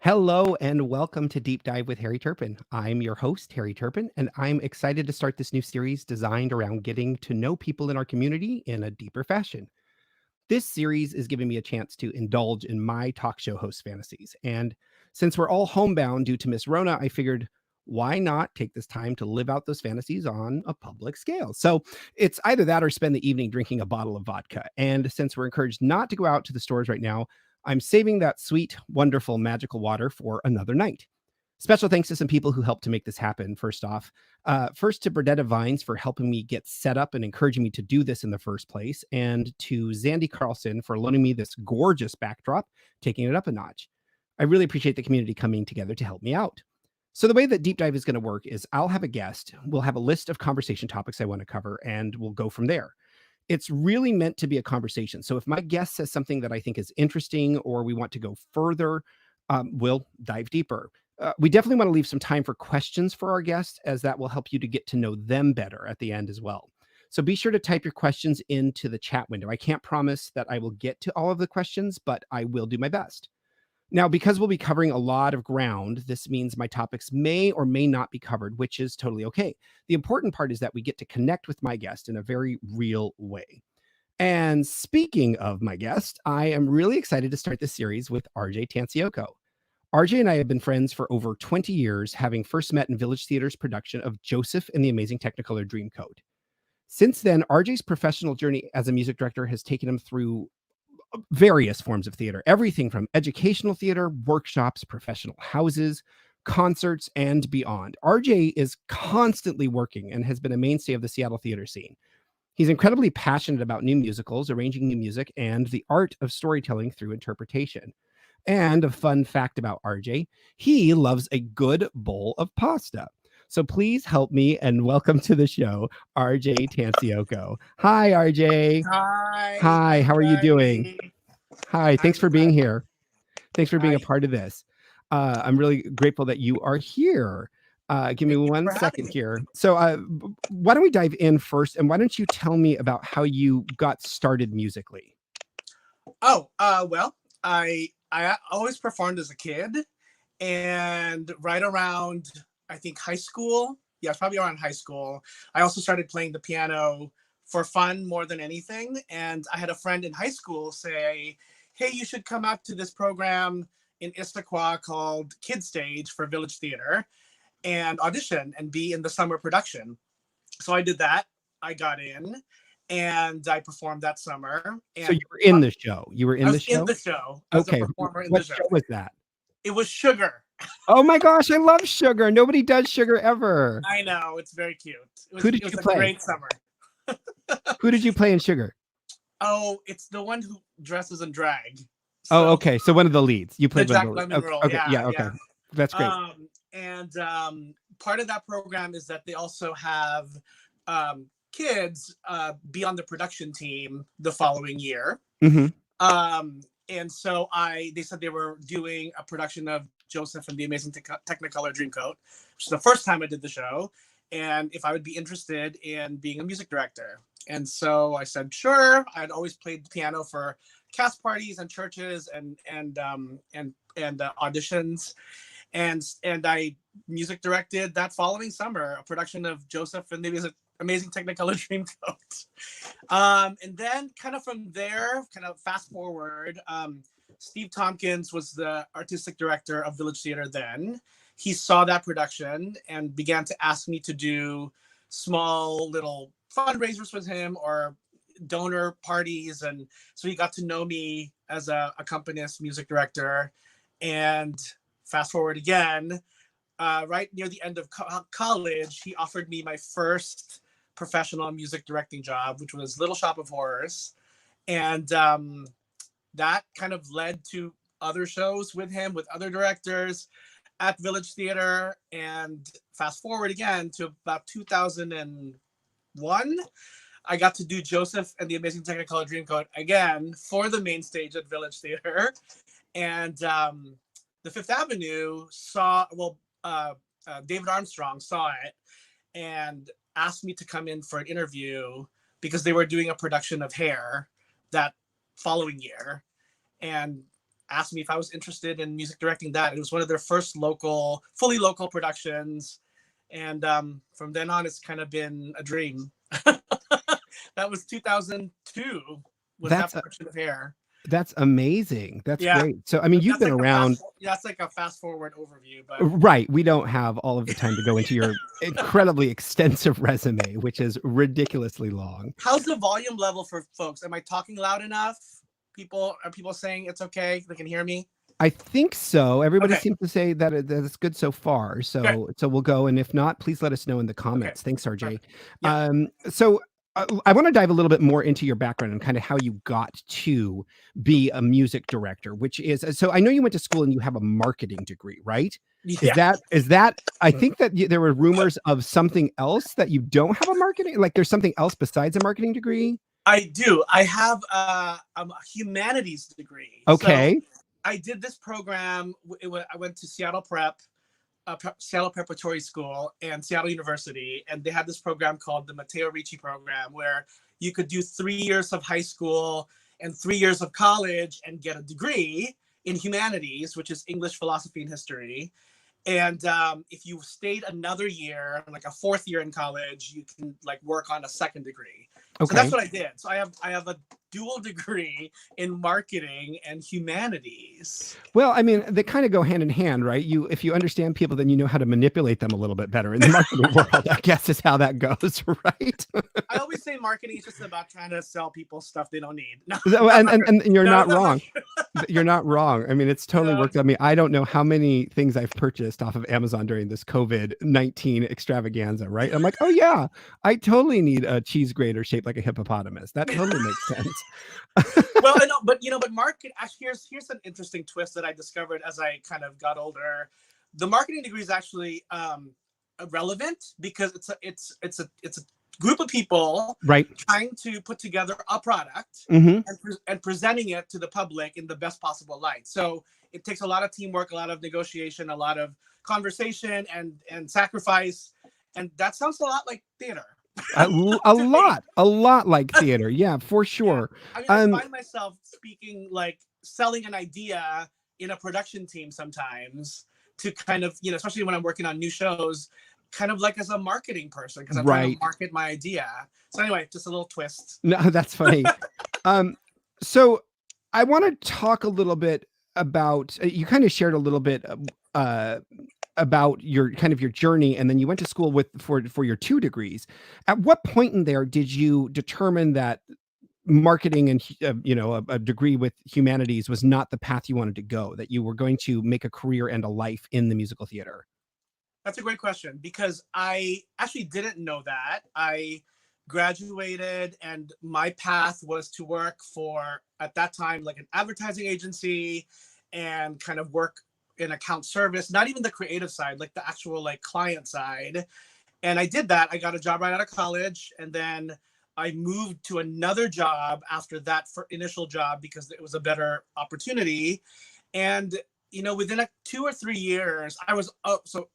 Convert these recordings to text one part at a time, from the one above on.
Hello and welcome to Deep Dive with Harry Turpin. I'm your host, Harry Turpin, and I'm excited to start this new series designed around getting to know people in our community in a deeper fashion. This series is giving me a chance to indulge in my talk show host fantasies. And since we're all homebound due to Miss Rona, I figured why not take this time to live out those fantasies on a public scale? So it's either that or spend the evening drinking a bottle of vodka. And since we're encouraged not to go out to the stores right now, I'm saving that sweet, wonderful, magical water for another night. Special thanks to some people who helped to make this happen. First to Bernetta Vines for helping me get set up and encouraging me to do this in the first place, and to Zandy Carlson for loaning me this gorgeous backdrop, taking it up a notch. I really appreciate the community coming together to help me out. So the way that Deep Dive is going to work is I'll have a guest, we'll have a list of conversation topics I want to cover, and we'll go from there. It's really meant to be a conversation. So if my guest says something that I think is interesting or we want to go further, we'll dive deeper. We definitely want to leave some time for questions for our guests, as that will help you to get to know them better at the end as well. So be sure to type your questions into the chat window. I can't promise that I will get to all of the questions, but I will do my best. Now, because we'll be covering a lot of ground, this means my topics may or may not be covered, which is totally okay. The important part is that we get to connect with my guest in a very real way. And speaking of my guest, I am really excited to start this series with R.J. Tancioco. R.J. and I have been friends for over 20 years, having first met in Village Theater's production of Joseph and the Amazing Technicolor Dreamcoat. Since then, R.J.'s professional journey as a music director has taken him through various forms of theater, everything from educational theater, workshops, professional houses, concerts, and beyond. RJ is constantly working and has been a mainstay of the Seattle theater scene. He's incredibly passionate about new musicals, arranging new music, and the art of storytelling through interpretation. And a fun fact about RJ, he loves a good bowl of pasta. So please help me and welcome to the show, RJ Tancioco. Hi, RJ. Hi, Hi, I'm how are you doing? ready. Hi, thanks I'm for being ready. here. Thanks for being a Hi, part of this. I'm really grateful that you are here. Give me thank you one for having second me. here. So, why don't we dive in first? And why don't you tell me about how you got started musically? Well, I always performed as a kid, and right around I think high school. Yeah, it's probably around high school. I also started playing the piano for fun more than anything. And I had a friend in high school say, "Hey, you should come out to this program in Issaquah called Kid Stage for Village Theater and audition and be in the summer production." So I did that. I got in and I performed that summer. So you And were in the show. You were I in the was in show? the show. I was a Okay. performer in the What show. show was that? It was Sugar. Oh my gosh, I love Sugar. Nobody does Sugar ever. I know, it's very cute. It Who was did it was you a play? great summer. Who did you play in Sugar? Oh, it's the one who dresses in drag. Oh, So okay. So one of the leads. You the played one of the Jack leads. Lemon Okay. role. Okay. Yeah, Yeah. Okay. yeah. That's great. And part of that program is that they also have kids be on the production team the following year. Hmm. And so they said they were doing a production of Joseph and the Amazing Technicolor Dreamcoat, which is the first time I did the show, and if I would be interested in being a music director. And so I said, sure. I'd always played the piano for cast parties and churches and auditions, and I music directed that following summer a production of Joseph and the Amazing Technicolor Dreamcoat. And then kind of from there, kind of fast forward, Steve Tompkins was the artistic director of Village Theater then. He saw that production and began to ask me to do small little fundraisers with him or donor parties. And so he got to know me as a accompanist music director. And fast forward again, right near the end of college, he offered me my first professional music directing job, which was Little Shop of Horrors. And that kind of led to other shows with him, with other directors at Village Theater. And fast forward again to about 2001, I got to do Joseph and the Amazing Technicolor Dreamcoat again for the main stage at Village Theater. And the Fifth Avenue David Armstrong saw it and asked me to come in for an interview because they were doing a production of Hair that following year. And asked me if I was interested in music directing that. It was one of their first fully local productions. And from then on, it's kind of been a dream. That was 2002, was that That's production of Hair. That's amazing. That's Yeah. great. So, I mean, you've That's been like around. that's like a fast forward overview, but Right. We don't have all of the time to go into your incredibly extensive resume, which is ridiculously long. how's the volume level for folks? Am I talking loud enough? Are people saying it's okay? They can hear me? I think so. Everybody Okay. seems to say that that it's good so far. So we'll go. And if not, please let us know in the comments. Thanks, RJ. Yeah. So I want to dive a little bit more into your background and kind of how you got to be a music director, which is, so I know you went to school and you have a marketing degree, right? Yeah. Is that, I think that there were rumors of something else that you don't have a marketing, like there's something else besides a marketing degree? I do. I have a humanities degree. Okay. So I did this program. I went to Seattle Seattle Preparatory School and Seattle University, and they had this program called the Matteo Ricci program, where you could do 3 years of high school and 3 years of college and get a degree in humanities, which is English, philosophy, and history. And if you stayed another year, like a fourth year in college, you can like work on a second degree. Okay. So that's what I did. So I have a dual degree in marketing and humanities. Well, I mean, they kind of go hand in hand, right? If you understand people, then you know how to manipulate them a little bit better in the marketing world, I guess is how that goes, right? I always say marketing is just about trying to sell people stuff they don't need. No, and you're not wrong. You're not wrong. I mean, it's totally worked on me. I don't know how many things I've purchased off of Amazon during this COVID-19 extravaganza, right? I'm like, oh yeah, I totally need a cheese grater shaped like a hippopotamus. That totally makes sense. Well, but market. Actually, here's an interesting twist that I discovered as I kind of got older. The marketing degree is actually relevant because it's a group of people, right, trying to put together a product and presenting it to the public in the best possible light. So it takes a lot of teamwork, a lot of negotiation, a lot of conversation and sacrifice. And that sounds a lot like theater. a lot like theater. Yeah, for sure. Yeah. I mean, I find myself speaking, like selling an idea in a production team sometimes to kind of, especially when I'm working on new shows, kind of like as a marketing person, because I'm trying to market my idea. So anyway, just a little twist. No, that's funny. So I want to talk a little bit about, you kind of shared a little bit about your journey, and then you went to school for your 2 degrees. At what point in there did you determine that marketing and a degree with humanities was not the path you wanted to go, that you were going to make a career and a life in the musical theater? That's a great question, because I actually didn't know that. I graduated and my path was to work for, at that time, like an advertising agency and kind of work in account service, not even the creative side, like the actual like client side. And I did that. I got a job right out of college, and then I moved to another job after that initial job because it was a better opportunity. And, within 2 or 3 years, I was, so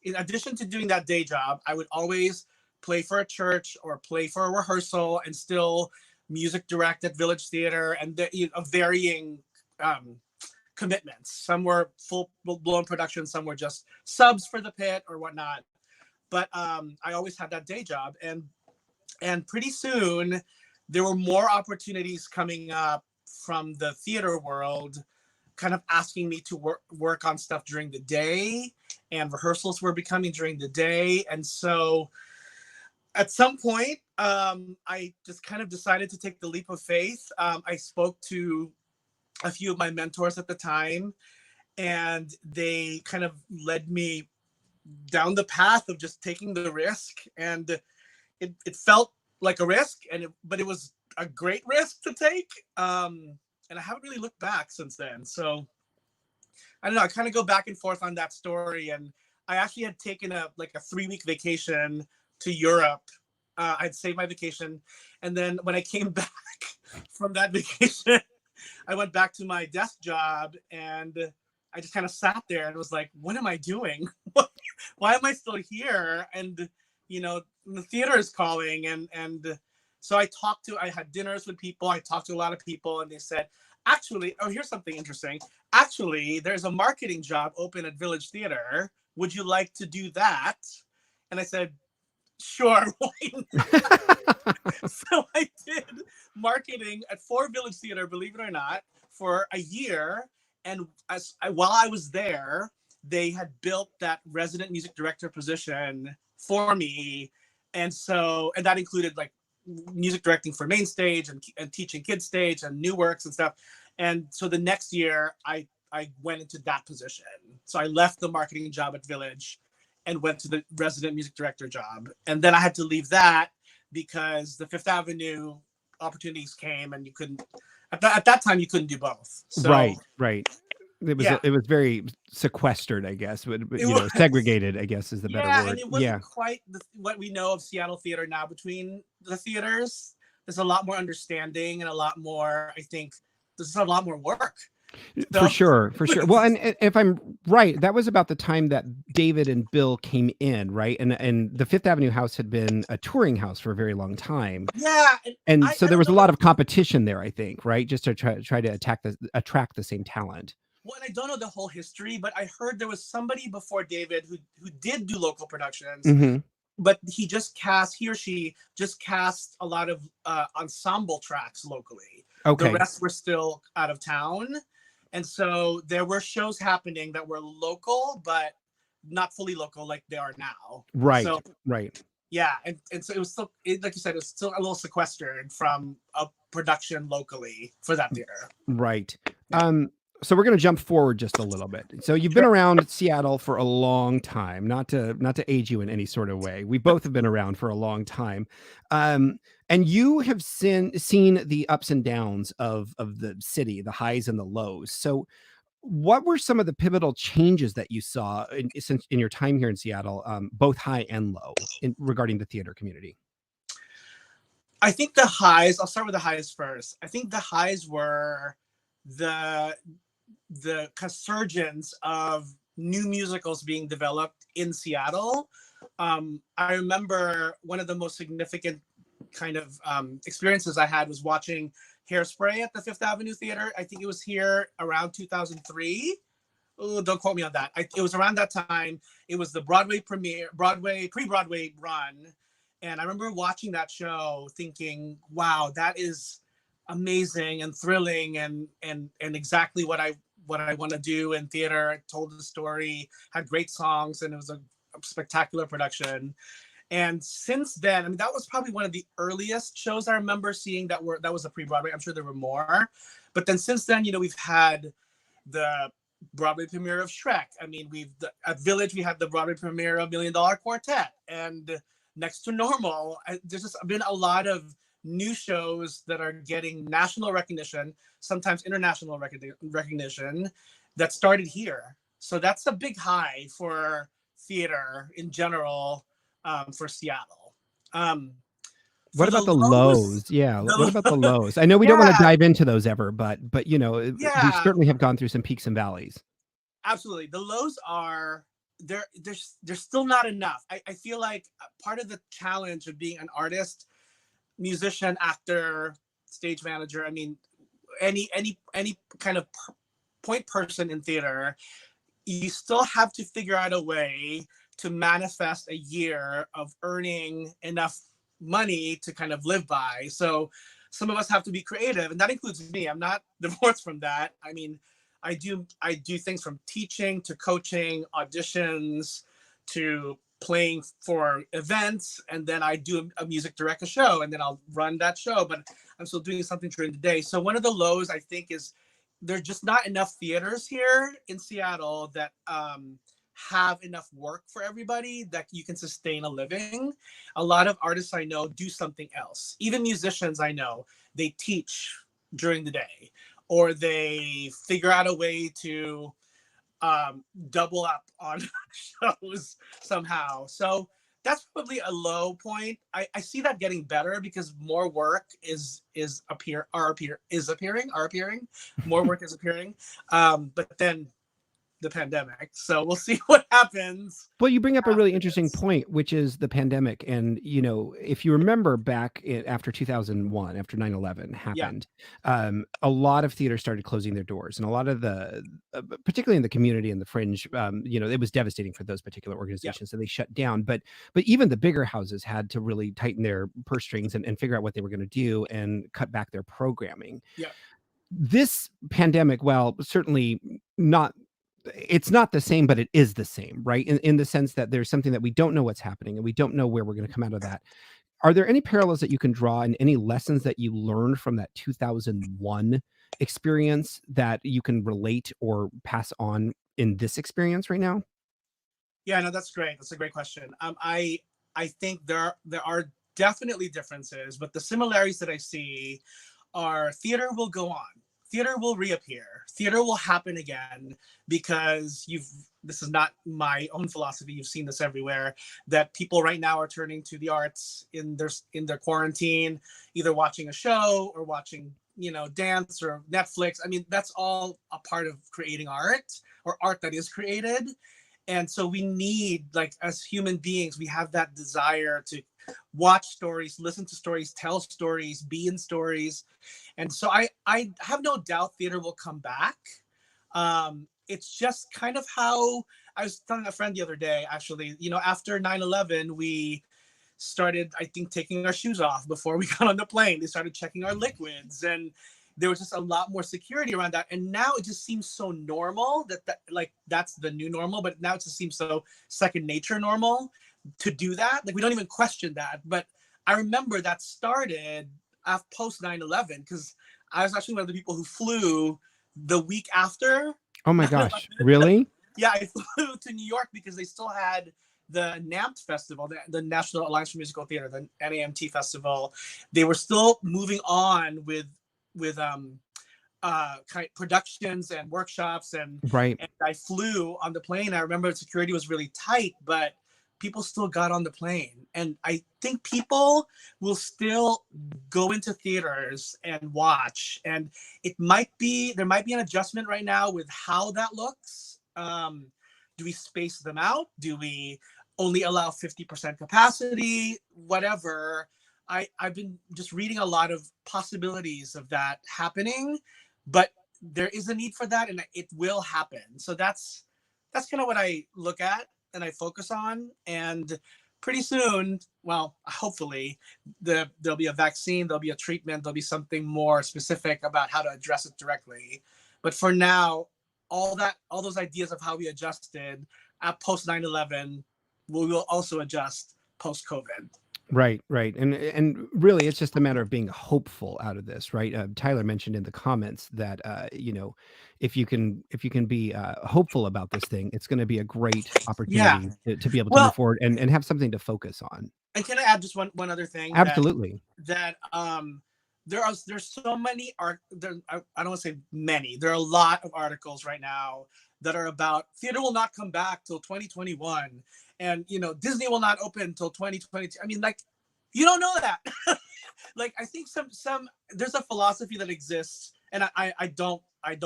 in addition to doing that day job, I would always play for a church or play for a rehearsal and still music direct at Village Theater, and varying commitments. Some were full-blown productions, some were just subs for the pit or whatnot. But I always had that day job, and pretty soon there were more opportunities coming up from the theater world, kind of asking me to work on stuff during the day, and rehearsals were becoming during the day. And so at some point, I just kind of decided to take the leap of faith. I spoke to a few of my mentors at the time, and they kind of led me down the path of just taking the risk. And it felt like a risk, but it was a great risk to take. And I haven't really looked back since then. So I don't know, I kind of go back and forth on that story. And I actually had taken a 3-week vacation to Europe. I'd saved my vacation. And then when I came back from that vacation, I went back to my desk job, and I just kind of sat there and was like, what am I doing? Why am I still here? And, the theater is calling. And so I had dinners with people. I talked to a lot of people, and they said, actually, oh, here's something interesting. Actually, there's a marketing job open at Village Theatre. Would you like to do that? And I said, sure, why not? So I did marketing at 4 Village Theatre, believe it or not, for a year. And while I was there, they had built that resident music director position for me. And that included like music directing for main stage and teaching kids stage and new works and stuff. And so the next year I went into that position. So I left the marketing job at Village and went to the resident music director job. And then I had to leave that because the Fifth Avenue opportunities came and you couldn't, at that time you couldn't do both. So, right. It was very sequestered, I guess, but segregated, I guess is the better word. And it wasn't quite what we know of Seattle theater now between the theaters. There's a lot more understanding and a lot more, I think, there's a lot more work. So, for sure. Well, and if I'm right, that was about the time that David and Bill came in, right? And the Fifth Avenue house had been a touring house for a very long time. Yeah. And so there was a lot of competition there, I think, right? Just to try to attract the same talent. Well, and I don't know the whole history, but I heard there was somebody before David who did do local productions, but he or she just cast a lot of ensemble tracks locally. Okay. The rest were still out of town. And so there were shows happening that were local, but not fully local like they are now. Right, so, right. Yeah, and so it was still, like you said, it's still a little sequestered from a production locally for that theater. Right. So we're going to jump forward just a little bit. So you've been around Seattle for a long time, not to age you in any sort of way. We both have been around for a long time. And you have seen the ups and downs of the city, the highs and the lows. So what were some of the pivotal changes that you saw in your time here in Seattle, both high and low, regarding the theater community? I think the highs, I'll start with the highs first. I think the highs were the resurgence of new musicals being developed in Seattle. I remember one of the most significant kind of experiences I had was watching Hairspray at the Fifth Avenue Theater. I think it was here around 2003. Oh, don't quote me on that. It was around that time. It was the pre-Broadway run. And I remember watching that show thinking, wow, that is amazing and thrilling and exactly what I want to do in theater. It told the story, had great songs, and it was a spectacular production. And since then, I mean, that was probably one of the earliest shows I remember seeing that was a pre-Broadway. I'm sure there were more. But then since then, we've had the Broadway premiere of Shrek. I mean, at Village, we had the Broadway premiere of $1 Million Quartet. And Next to Normal, there's just been a lot of new shows that are getting national recognition, sometimes international recognition, that started here. So that's a big high for theater in general, for Seattle. What about the lows? Yeah. What about the lows? I know we don't want to dive into those ever, but we certainly have gone through some peaks and valleys. Absolutely. The lows are there's still not enough. I feel like part of the challenge of being an artist, musician, actor, stage manager, I mean, any kind of point person in theater, you still have to figure out a way to manifest a year of earning enough money to kind of live by. So some of us have to be creative, and that includes me. I'm not divorced from that. I mean, I do things from teaching to coaching, auditions, to playing for events, and then I do a music director show, and then I'll run that show, but I'm still doing something during the day. So one of the lows, I think, is there's just not enough theaters here in Seattle that have enough work for everybody that you can sustain a living. A lot of artists I know do something else. Even musicians I know, they teach during the day, or they figure out a way to double up on shows somehow. So that's probably a low point. I see that getting better because more work is appearing. More work is appearing. But then the pandemic. So we'll see what happens. Well, you bring up a really after interesting this. point, which is the pandemic. And, if you remember back after 2001, after 9/11 Yeah, happened, a lot of theaters started closing their doors. And a lot of particularly in the community and the fringe, it was devastating for those particular yeah, organizations. So they shut down. But even the bigger houses had to really tighten their purse strings and figure out what they were going to do and cut back their programming. yeah. This pandemic, well, certainly not, it's not the same, but it is the same, right? In the sense that there's something that we don't know what's happening and we don't know where we're going to come out of that. Are there any parallels that you can draw and any lessons that you learned from that 2001 experience that you can relate or pass on in this experience right now? Yeah, no, that's great. That's a great question. I think there are definitely differences, but the similarities that I see are theater will go on. Theater will reappear. Theater will happen again because this is not my own philosophy. You've seen this everywhere, that people right now are turning to the arts in their quarantine, either watching a show or watching, dance or Netflix. I mean, that's all a part of creating art, or art that is created. And so we need, like, as human beings, we have that desire to watch stories, listen to stories, tell stories, be in stories. And so I have no doubt theater will come back. It's just kind of how I was telling a friend the other day, actually, after 9/11, we started, I think, taking our shoes off before we got on the plane. They started checking our liquids, and there was just a lot more security around that. And now it just seems so normal that like that's the new normal, but now it just seems so second nature normal to do that. Like, we don't even question that. But I remember that started after post 9/11, because I was actually one of the people who flew the week after Oh my 9/11. gosh, really? Yeah, I flew to New York because they still had the NAMT festival, the National Alliance for Musical Theater, the NAMT festival. They were still moving on with productions and workshops, and Right. I flew on the plane. I remember security was really tight, but people still got on the plane. And I think people will still go into theaters and watch. And there might be an adjustment right now with how that looks. Do we space them out? Do we only allow 50% capacity? Whatever. I've been just reading a lot of possibilities of that happening, but there is a need for that, and it will happen. So that's kind of what I look at and I focus on. And pretty soon, well, hopefully, there'll be a vaccine, there'll be a treatment, there'll be something more specific about how to address it directly. But for now, all those ideas of how we adjusted at post 9/11, we will also adjust post COVID. Right, right. And really it's just a matter of being hopeful out of this, right? Tyler mentioned in the comments that if you can be hopeful about this thing, it's going to be a great Yeah. opportunity to be able to move Well, forward and have something to focus on. and can I add just one other thing, Absolutely. that there's so many I don't want to say many. There are a lot of articles right now that are about theater will not come back till 2021, and Disney will not open till 2022. I mean, like, you don't know that. Like, I think some there's a philosophy that exists, and I don't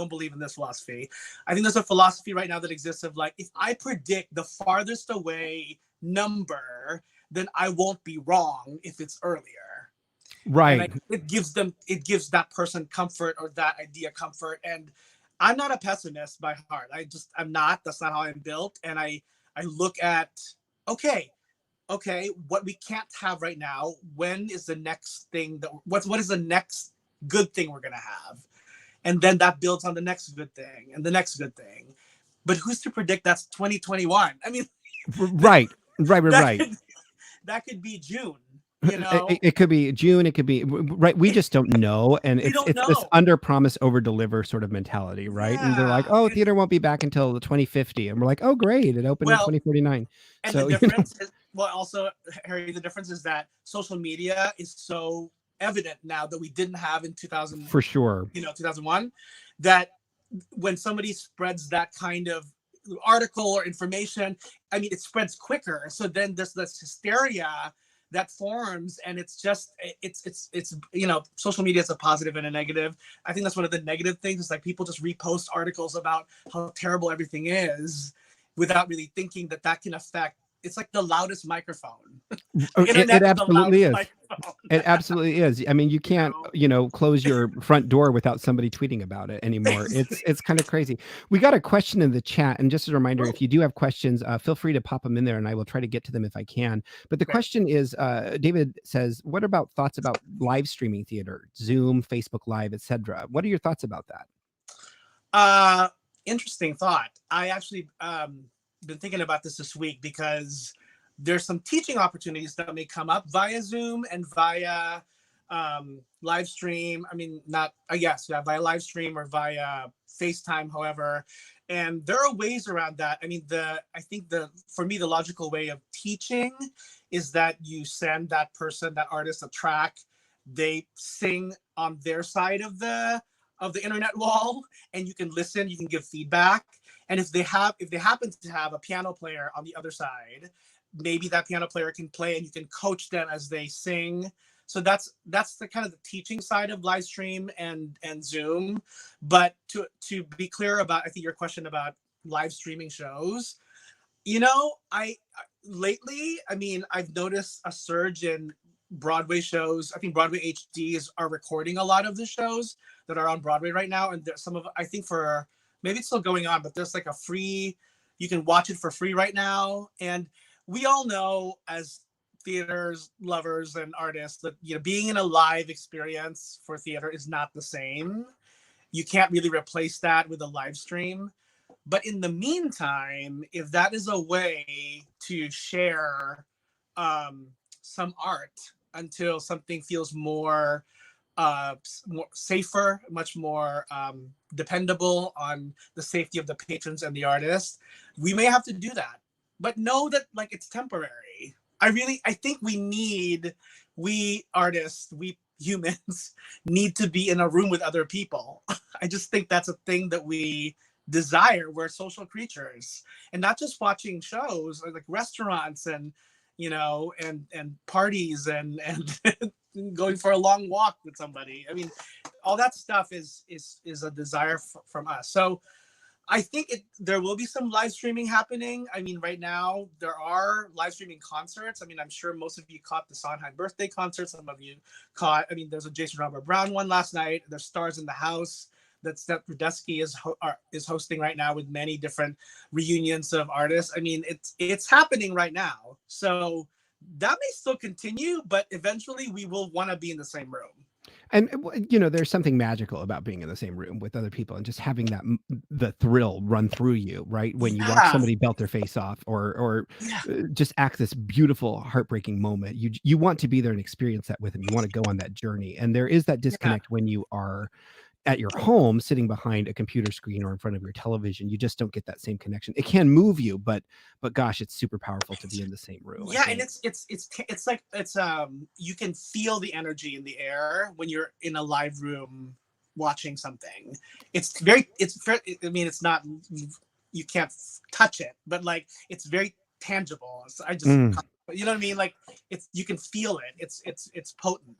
believe in this philosophy. I think there's a philosophy right now that exists of, like, if I predict the farthest away number, then I won't be wrong if it's earlier. And Right. it gives that person comfort, or that idea comfort. And I'm not a pessimist by heart. I'm not. That's not how I'm built. And I look at, okay, what we can't have right now. When is the next thing what is the next good thing we're gonna have? And then that builds on the next good thing and the next good thing. But who's to predict that's 2021? I mean, Right. Right, right, that right. that could be June. It could be June, it could be right. We just don't know. And We it's don't this know. under promise, over deliver sort of mentality, right? And they're like, Yeah. oh, theater won't be back until the 2050. And we're like, oh, great, it opened in Well, 2049. and the So, difference is, well, also, Harry, the difference is that social media is so evident now that we didn't have in 2000, for sure. 2001, that when somebody spreads that kind of article or information, I mean, it spreads quicker. So then there's this hysteria that forms, and it's just it's social media is a positive and a negative. I think that's one of the negative things, is like people just repost articles about how terrible everything is without really thinking that can affect. It's like the loudest microphone. The internet It is the absolutely loudest is. microphone. It absolutely is. I mean, you can't, close your front door without somebody tweeting about it anymore. Exactly. It's kind of crazy. We got a question in the chat, and just as a reminder, Oh, if you do have questions, feel free to pop them in there, and I will try to get to them if I can. But the okay. question is, David says, "What about thoughts about live streaming theater, Zoom, Facebook Live, etc.? What are your thoughts about that?" Interesting thought. I actually been thinking about this week, because there's some teaching opportunities that may come up via Zoom and via live stream. I mean, not, yes, via live stream or via FaceTime, however. And there are ways around that. I mean, I think for me, the logical way of teaching is that you send that person, that artist, a track. They sing on their side of the internet wall, and you can listen, you can give feedback. And if they happen to have a piano player on the other side, maybe that piano player can play, and you can coach them as they sing. So that's the kind of the teaching side of live stream and Zoom. But to be clear about, I think, your question about live streaming shows, lately, I mean, I've noticed a surge in Broadway shows. I think Broadway HDs are recording a lot of the shows that are on Broadway right now, and there's some of, I think, for maybe it's still going on, but there's like a free, you can watch it for free right now. And we all know, as theaters lovers and artists, that being in a live experience for theater is not the same. You can't really replace that with a live stream. But in the meantime, if that is a way to share some art until something feels more safer, much more dependable on the safety of the patrons and the artists, we may have to do that. But know that, like, it's temporary. I think we artists, we humans need to be in a room with other people. I just think that's a thing that we desire. We're social creatures, and not just watching shows, or like restaurants and and parties and going for a long walk with somebody. I mean, all that stuff is a desire from us. So I think there will be some live streaming happening. I mean, right now there are live streaming concerts. I mean, I'm sure most of you caught the Sondheim birthday concert. Some of you caught, I mean, there's a Jason Robert Brown one last night. There's Stars in the House that Steph Rudetsky is hosting right now, with many different reunions of artists. I mean, it's happening right now. So that may still continue, but eventually we will want to be in the same room. And there's something magical about being in the same room with other people and just having the thrill run through you, right? When you watch somebody belt their face off, or just act this beautiful, heartbreaking moment, you want to be there and experience that with them. You want to go on that journey, and there is that disconnect when you are at your home sitting behind a computer screen or in front of your television. You just don't get that same connection. It can move you, but gosh, it's super powerful to be in the same room. Yeah, and it's like you can feel the energy in the air when you're in a live room watching something. I mean, it's not, you can't touch it, but like it's very tangible. So you know what I mean? Like you can feel it. It's potent.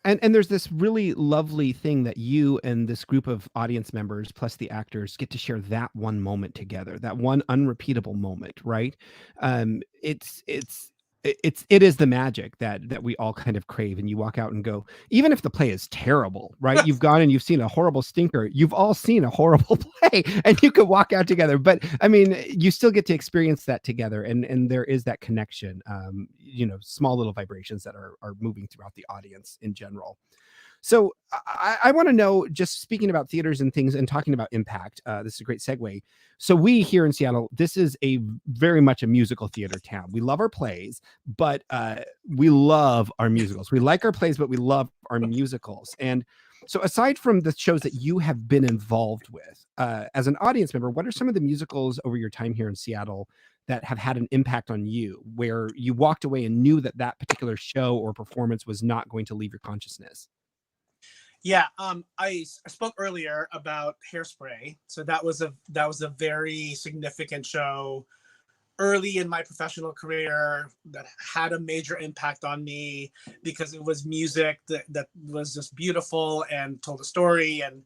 And there's this really lovely thing that you and this group of audience members plus the actors get to share that one moment together, that one unrepeatable moment, right? It is the magic that we all kind of crave. And you walk out and go, even if the play is terrible, right? You've gone and you've seen a horrible stinker. You've all seen a horrible play, and you could walk out together. But I mean, you still get to experience that together, and there is that connection. Small little vibrations that are moving throughout the audience in general. So I want to know, just speaking about theaters and things and talking about impact, this is a great segue. So we here in Seattle, this is very much a musical theater town. We love our plays, but we love our musicals. We like our plays, but we love our musicals. And so aside from the shows that you have been involved with, as an audience member, what are some of the musicals over your time here in Seattle that have had an impact on you, where you walked away and knew that particular show or performance was not going to leave your consciousness? Yeah, I spoke earlier about Hairspray. So that was a very significant show early in my professional career that had a major impact on me because it was music that was just beautiful and told a story and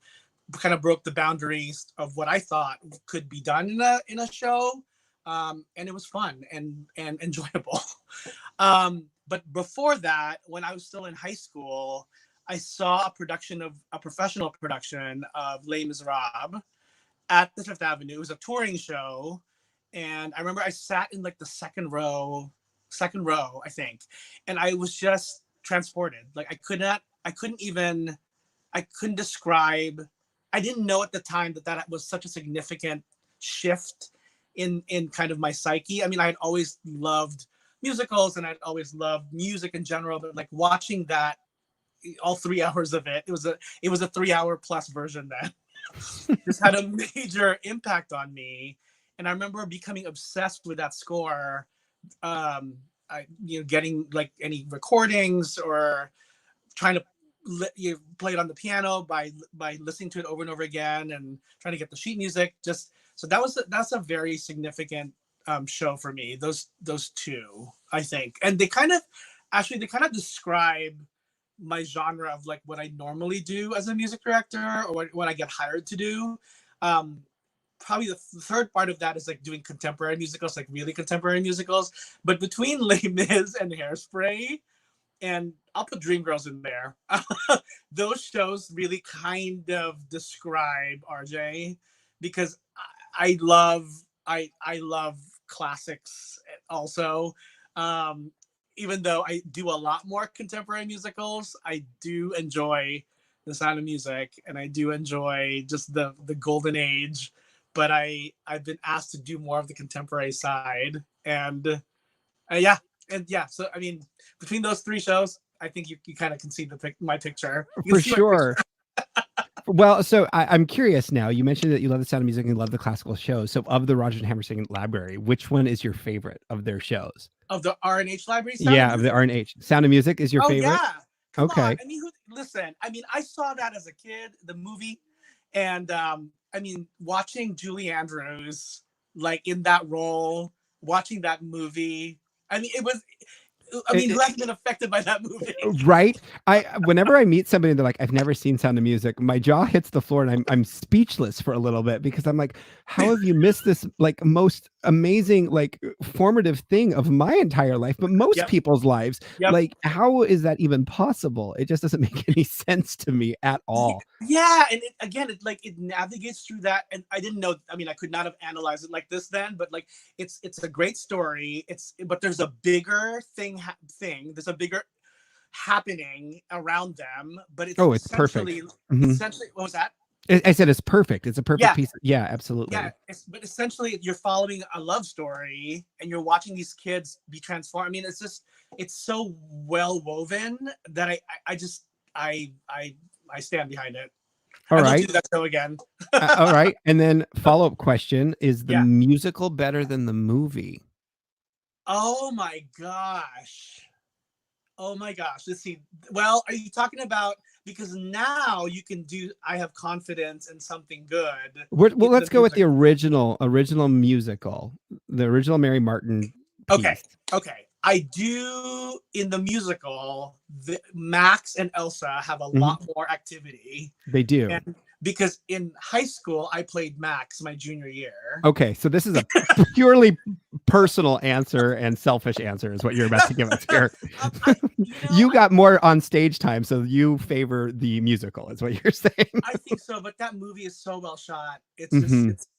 kind of broke the boundaries of what I thought could be done in a show. And it was fun and enjoyable. But before that, when I was still in high school, I saw a professional production of Les Miserables at the Fifth Avenue. It was a touring show. And I remember I sat in like the second row, I think. And I was just transported. Like I couldn't describe, I didn't know at the time that was such a significant shift in kind of my psyche. I mean, I had always loved musicals and I'd always loved music in general, but like watching that, all 3 hours of it, it was a 3 hour plus version then. Just had a major impact on me. And I remember becoming obsessed with that score. Getting like any recordings or trying to play it on the piano by listening to it over and over again and trying to get the sheet music. Just so that's a very significant show for me. Those two, I think, and they kind of describe my genre of like what I normally do as a music director or what I get hired to do. Probably the third part of that is like doing contemporary musicals, like really contemporary musicals. But between Les Mis and Hairspray, and I'll put Dreamgirls in there, those shows really kind of describe RJ because I love classics also. Even though I do a lot more contemporary musicals, I do enjoy The Sound of Music and I do enjoy just the golden age. But I've been asked to do more of the contemporary side, and so I mean, between those three shows, I think you kind of can see my picture. For sure. Well, so I'm curious now. You mentioned that you love The Sound of Music and you love the classical shows. So of the Rodgers and Hammerstein Library, which one is your favorite of their shows? Of the R&H library? Of the R&H. Sound of Music is your favorite? Yeah. Come okay. On. I mean, listen, I mean, I saw that as a kid, the movie, and I mean, watching Julie Andrews like in that role, watching that movie. I mean, who hasn't been affected by that movie? Right. Whenever I meet somebody and they're like, I've never seen Sound of Music, my jaw hits the floor and I'm speechless for a little bit because I'm like, how have you missed this like most amazing, like formative thing of my entire life, but most people's lives? Like, how is that even possible? It just doesn't make any sense to me at all. Yeah. And it navigates through that. And I didn't know, I mean, I could not have analyzed it like this then, but like, it's a great story. But there's a bigger thing. There's a bigger happening around them, but it's perfect. Essentially, what was that? I said it's perfect. It's a perfect piece. Yeah, absolutely. Yeah, but essentially, you're following a love story, and you're watching these kids be transformed. I mean, it's so well woven that I stand behind it. All right, do that show again. All right, and then follow-up question: is the musical better than the movie? Oh my gosh. Let's see. Well, are you talking about, because now you can do, I have confidence in something good. Well, let's go with the original musical, the original Mary Martin piece. Okay. I do, in the musical, Max and Elsa have a lot more activity. They do. And because in high school, I played Max my junior year. Okay, so this is a purely personal answer and selfish answer is what you're about to give us here. You got more on stage time, so you favor the musical, is what you're saying. I think so, but that movie is so well shot. It's just,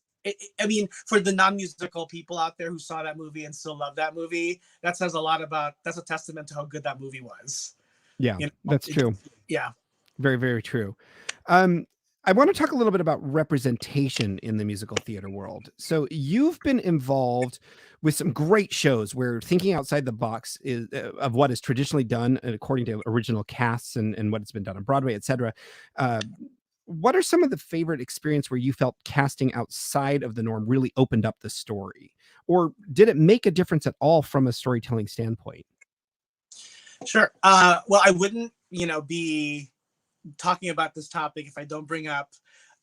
I mean, for the non-musical people out there who saw that movie and still love that movie, that says a lot that's a testament to how good that movie was. Yeah, that's true. Yeah. Very, very true. I want to talk a little bit about representation in the musical theater world. So you've been involved with some great shows where thinking outside the box is of what is traditionally done according to original casts and what has been done on Broadway, etc. What are some of the favorite experience where you felt casting outside of the norm really opened up the story? Or did it make a difference at all from a storytelling standpoint? Sure. Well, I wouldn't, be talking about this topic if I don't bring up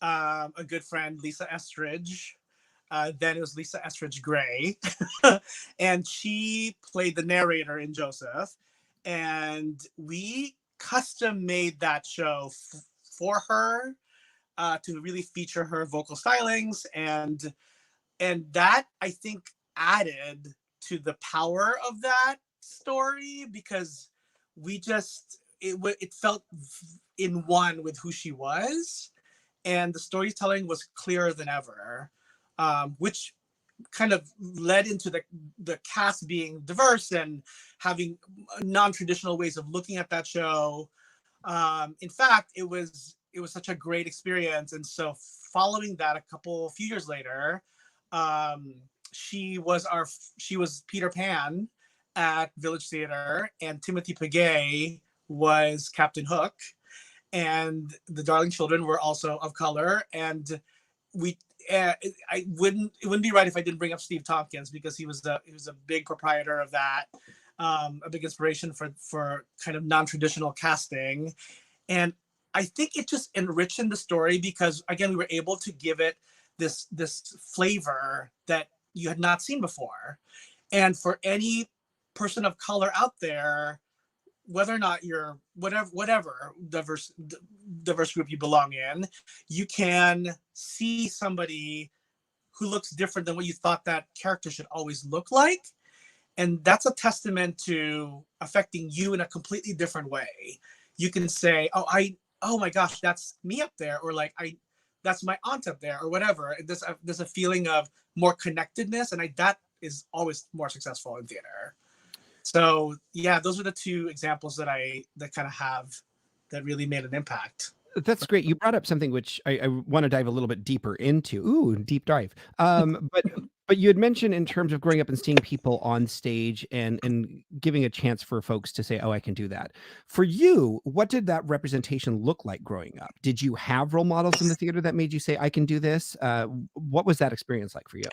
a good friend, Lisa Estridge, then it was Lisa Estridge Gray, and she played the narrator in Joseph, and we custom made that show for her to really feature her vocal stylings, and that I think added to the power of that story, because we just it felt in one with who she was, and the storytelling was clearer than ever, which kind of led into the cast being diverse and having non-traditional ways of looking at that show. In fact, it was such a great experience, and so following that, a few years later, she was Peter Pan at Village Theatre, and Timothy Pagay was Captain Hook, and the Darling Children were also of color. And we it wouldn't be right if I didn't bring up Steve Tompkins, because he was a big proprietor of that, a big inspiration for kind of non-traditional casting. And I think it just enriched the story, because again, we were able to give it this flavor that you had not seen before. And for any person of color out there, whether or not you're whatever diverse group you belong in, you can see somebody who looks different than what you thought that character should always look like. And that's a testament to affecting you in a completely different way. You can say, oh my gosh, that's me up there, or like that's my aunt up there, or whatever. There's a feeling of more connectedness, and that is always more successful in theater. So yeah, those are the two examples that kind of have that really made an impact. That's great. You brought up something which I want to dive a little bit deeper into. Ooh, deep dive. But you had mentioned in terms of growing up and seeing people on stage and giving a chance for folks to say, "Oh, I can do that." For you, what did that representation look like growing up? Did you have role models in the theater that made you say, "I can do this"? What was that experience like for you?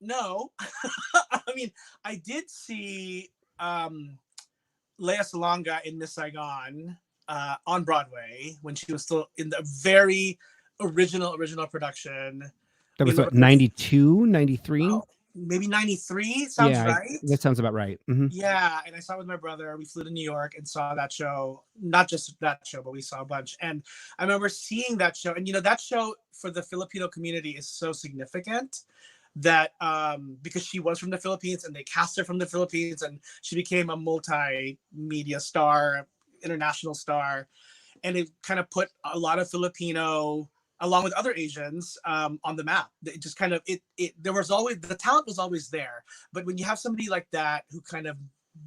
No. I mean, I did see Lea Salonga in Miss Saigon on Broadway when she was still in the very original production. That was what, 92, 93? Oh, maybe 93 sounds right. That sounds about right. Mm-hmm. Yeah, and I saw it with my brother. We flew to New York and saw that show. Not just that show, but we saw a bunch. And I remember seeing that show. And that show for the Filipino community is so significant, that because she was from the Philippines and they cast her from the Philippines, and she became a multimedia star, international star, and it kind of put a lot of Filipino, along with other Asians, on the map. It just kind of there was always, the talent was always there, but when you have somebody like that who kind of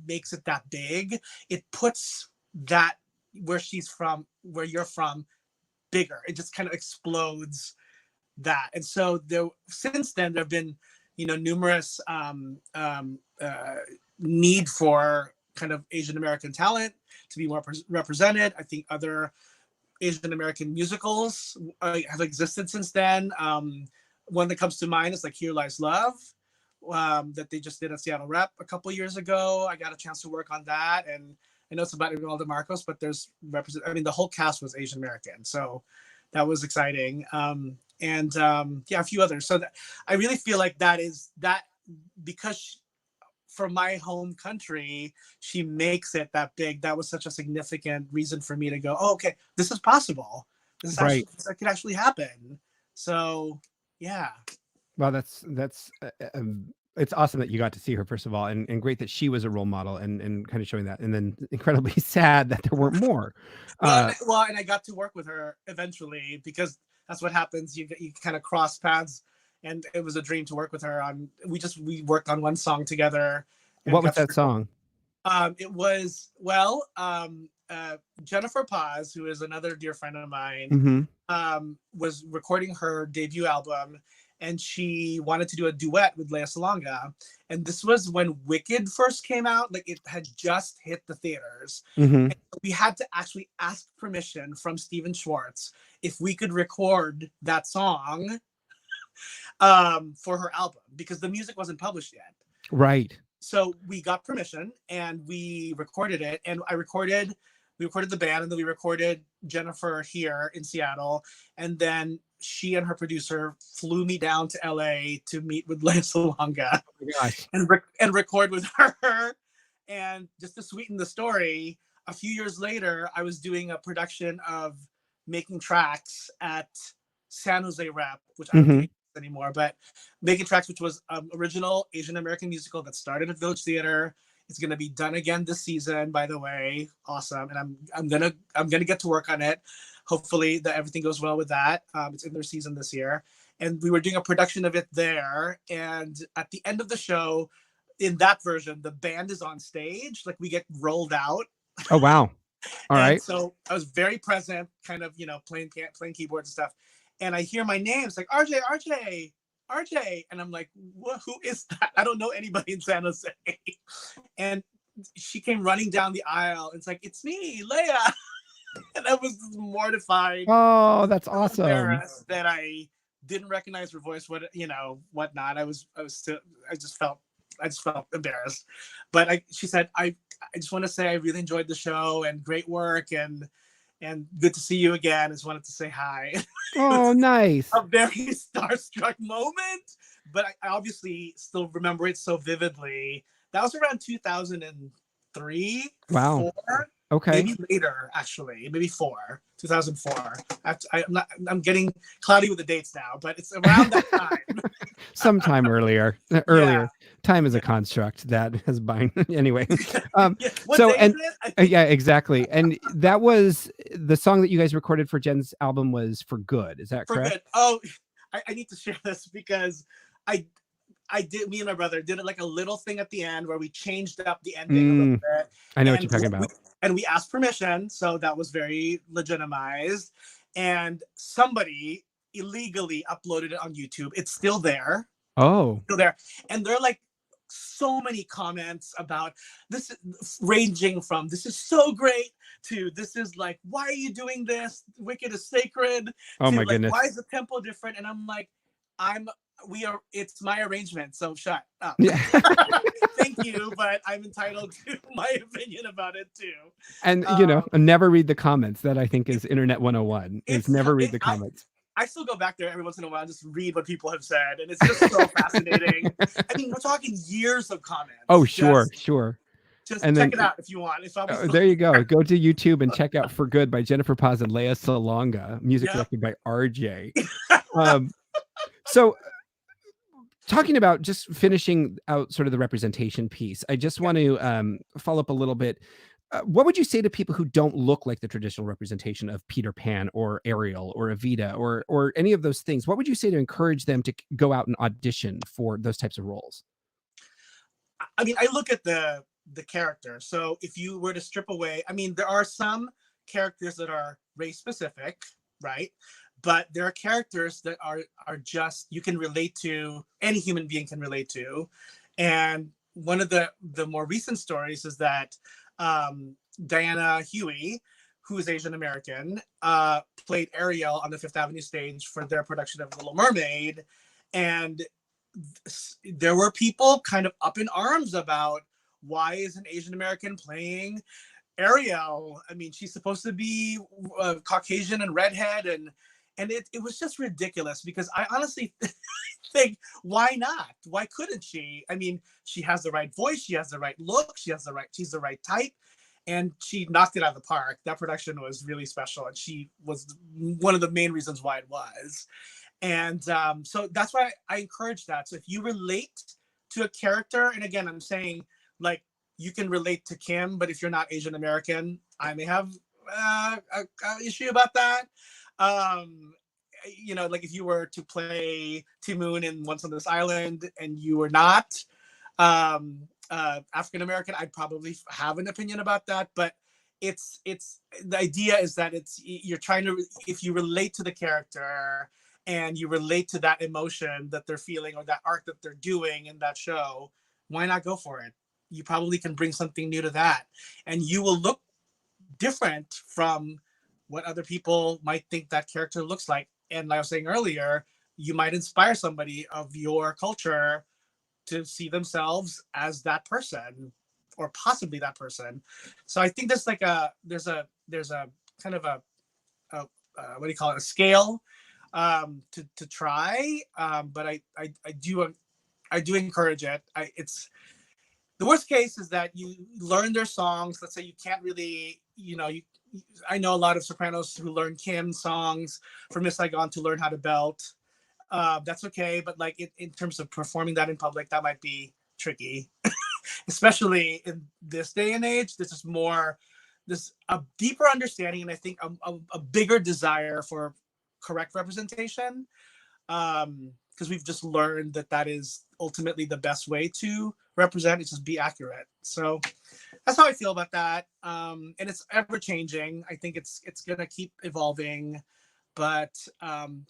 makes it that big, it puts that where you're from bigger. It just kind of explodes that. And so since then there have been numerous need for kind of Asian American talent to be more represented. I think other Asian American musicals have existed since then. One that comes to mind is like Here Lies Love, that they just did at Seattle Rep a couple years ago. I got a chance to work on that, and I know it's about Imelda Marcos, but the whole cast was Asian American, so that was exciting. And a few others. So I really feel like that because from my home country, she makes it that big. That was such a significant reason for me to go, oh, okay, this is possible. This could actually happen. So yeah. Well, that's it's awesome that you got to see her, first of all, and great that she was a role model and kind of showing that, and then incredibly sad that there weren't more. And I got to work with her eventually, because that's what happens. You kind of cross paths, and it was a dream to work with her on. We worked on one song together. What was that song? It was Jennifer Paz, who is another dear friend of mine, was recording her debut album, and she wanted to do a duet with Lea Salonga. And this was when Wicked first came out. Like, it had just hit the theaters. And we had to actually ask permission from Steven Schwartz if we could record that song for her album, because the music wasn't published yet. Right. So we got permission and we recorded it. And we recorded the band, and then we recorded Jennifer here in Seattle. And then she and her producer flew me down to LA to meet with Lea Salonga and record with her. And just to sweeten the story, a few years later, I was doing a production of Making Tracks at San Jose Rep, which I don't think anymore, but Making Tracks, which was an original Asian American musical that started at Village Theater. It's going to be done again this season, by the way. Awesome. And I'm gonna get to work on it. Hopefully that everything goes well with that. It's in their season this year. And we were doing a production of it there. And at the end of the show, in that version, the band is on stage. Like, we get rolled out. Oh, wow. All right. So I was very present, kind of, playing keyboards and stuff. And I hear my name. It's like, RJ. And I'm like, who is that? I don't know anybody in San Jose. And she came running down the aisle. It's like, it's me, Lea. And I was mortified. Oh, that's awesome. That I didn't recognize her voice, whatnot. I just felt embarrassed. But she said, I just want to say I really enjoyed the show and great work and good to see you again. I just wanted to say hi. Oh, nice. A very starstruck moment, but I obviously still remember it so vividly. That was around 2003. Wow. 4, okay. Maybe later, actually. Maybe 2004. I'm getting cloudy with the dates now, but it's around that time. Sometime earlier. Yeah. Time is a construct that has bind. Anyway. Yeah, exactly. And that was the song that you guys recorded for Jen's album was For Good. Is that correct? For Good. Oh, I need to share this because me and my brother did it like a little thing at the end where we changed up the ending a little bit. I know what you're talking about. And we asked permission, so that was very legitimized. And somebody illegally uploaded it on YouTube. It's still there. Oh. Still there. And there are like so many comments about this, ranging from "this is so great" to "this is like, why are you doing this? Wicked is sacred." Oh my like, goodness. Why is the tempo different? And I'm like, it's my arrangement, so shut up. Yeah. Thank you, but I'm entitled to my opinion about it too. And never read the comments. That I think is Internet 101. Is never read the comments. I still go back there every once in a while and just read what people have said, and it's just so fascinating. I mean, we're talking years of comments. Oh, sure. Just check it out if you want. There you go. Go to YouTube and check out For Good by Jennifer Paz and Lea Salonga, music directed by RJ. So talking about just finishing out sort of the representation piece, I just want to follow up a little bit. What would you say to people who don't look like the traditional representation of Peter Pan or Ariel or Evita or any of those things? What would you say to encourage them to go out and audition for those types of roles? I mean, I look at the character. So if you were to strip away, I mean, there are some characters that are race specific, right? But there are characters that are just, you can relate to, any human being can relate to. And one of the more recent stories is that Diana Huey, who is Asian American, played Ariel on the Fifth Avenue stage for their production of Little Mermaid. And there were people kind of up in arms about, why is an Asian American playing Ariel? I mean, she's supposed to be Caucasian and redhead, and it was just ridiculous, because I honestly think, why not? Why couldn't she? I mean, she has the right voice, she has the right look, she's the right type, and she knocked it out of the park. That production was really special, and she was one of the main reasons why it was. And so that's why I encourage that. So if you relate to a character, and again, I'm saying, like, you can relate to Kim, but if you're not Asian American, I may have an issue about that. Like if you were to play Timoon in Once on This Island and you were not African American, I'd probably have an opinion about that. But it's the idea is that you're trying to, if you relate to the character and you relate to that emotion that they're feeling or that arc that they're doing in that show, why not go for it? You probably can bring something new to that, and you will look different from what other people might think that character looks like. And like I was saying earlier, you might inspire somebody of your culture to see themselves as that person, or possibly that person. So I think there's a kind of a what do you call it, a scale to try. But I do encourage it. It's the worst case is that you learn their songs. Let's say you can't really, I know a lot of sopranos who learn Kim's songs from Miss Saigon to learn how to belt. That's okay, but like in terms of performing that in public, that might be tricky, especially in this day and age. This is more a deeper understanding, and I think a bigger desire for correct representation, because we've just learned that is ultimately the best way to represent. Is just be accurate. So that's how I feel about that. And it's ever changing. I think it's gonna keep evolving. But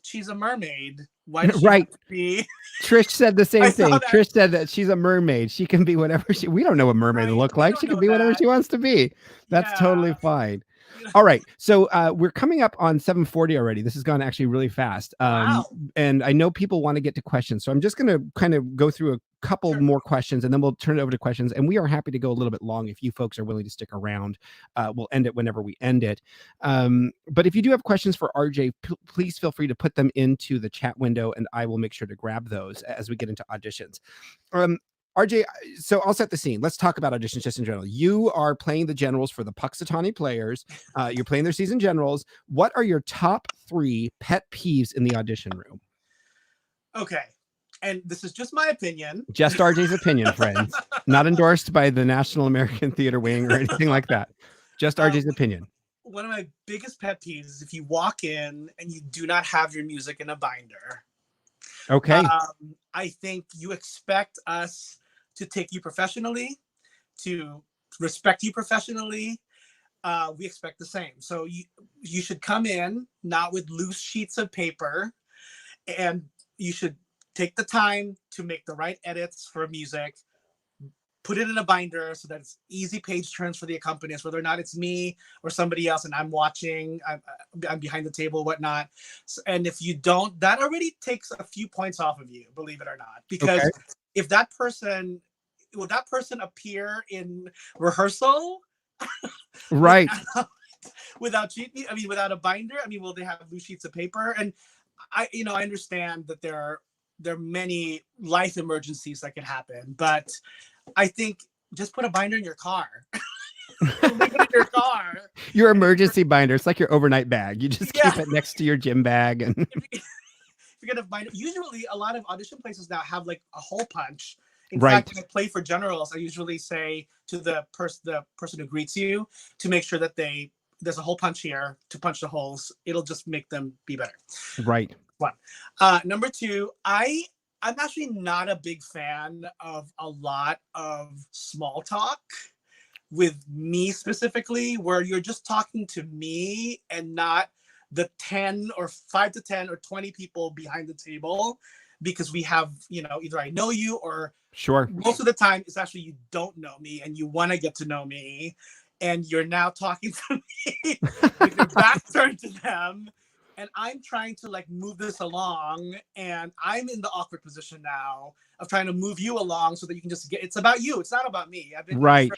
she's a mermaid. Why does she right. have to be? Trish said the same thing. That. Trish said that she's a mermaid. She can be whatever we don't know what mermaids look like. She can be whatever she wants to be. That's totally fine. All right. So we're coming up on 7:40 already. This has gone actually really fast. Wow. And I know people want to get to questions. So I'm just going to kind of go through a couple more questions and then we'll turn it over to questions. And we are happy to go a little bit long if you folks are willing to stick around. We'll end it whenever we end it. But if you do have questions for RJ, please feel free to put them into the chat window and I will make sure to grab those as we get into auditions. RJ, so I'll set the scene. Let's talk about auditions just in general. You are playing the generals for the Puxatawny players. You're playing their season generals. What are your top 3 pet peeves in the audition room? Okay. And this is just my opinion. Just RJ's opinion, friends. Not endorsed by the National American Theater Wing or anything like that. Just RJ's opinion. One of my biggest pet peeves is if you walk in and you do not have your music in a binder. Okay. I think you expect us to take you professionally, to respect you professionally. We expect the same. So you should come in not with loose sheets of paper, and you should take the time to make the right edits for music, put it in a binder so that it's easy page turns for the accompanist, whether or not it's me or somebody else and I'm watching, I'm behind the table, whatnot. So, and if you don't, that already takes a few points off of you, believe it or not. Because if that person, will that person appear in rehearsal? Right. without a binder? I mean, will they have loose sheets of paper? And I understand that there are many life emergencies that could happen, but I think just put a binder in your car. Leave it in your car. Your emergency binder. It's like your overnight bag. You just keep it next to your gym bag. And if you're gonna binder, usually a lot of audition places now have like a hole punch. In right. fact, when I play for generals, I usually say to the person who greets you to make sure that there's a hole punch here to punch the holes. It'll just make them be better. Right. One. Number 2, I'm actually not a big fan of a lot of small talk with me specifically, where you're just talking to me and not the 10 or 5 to 10 or 20 people behind the table, because we have, either I know you or sure. Most of the time it's actually you don't know me and you want to get to know me, and you're now talking to me with your back turned to them. And I'm trying to like move this along, and I'm in the awkward position now of trying to move you along so that you can just it's about you. It's not about me. Right.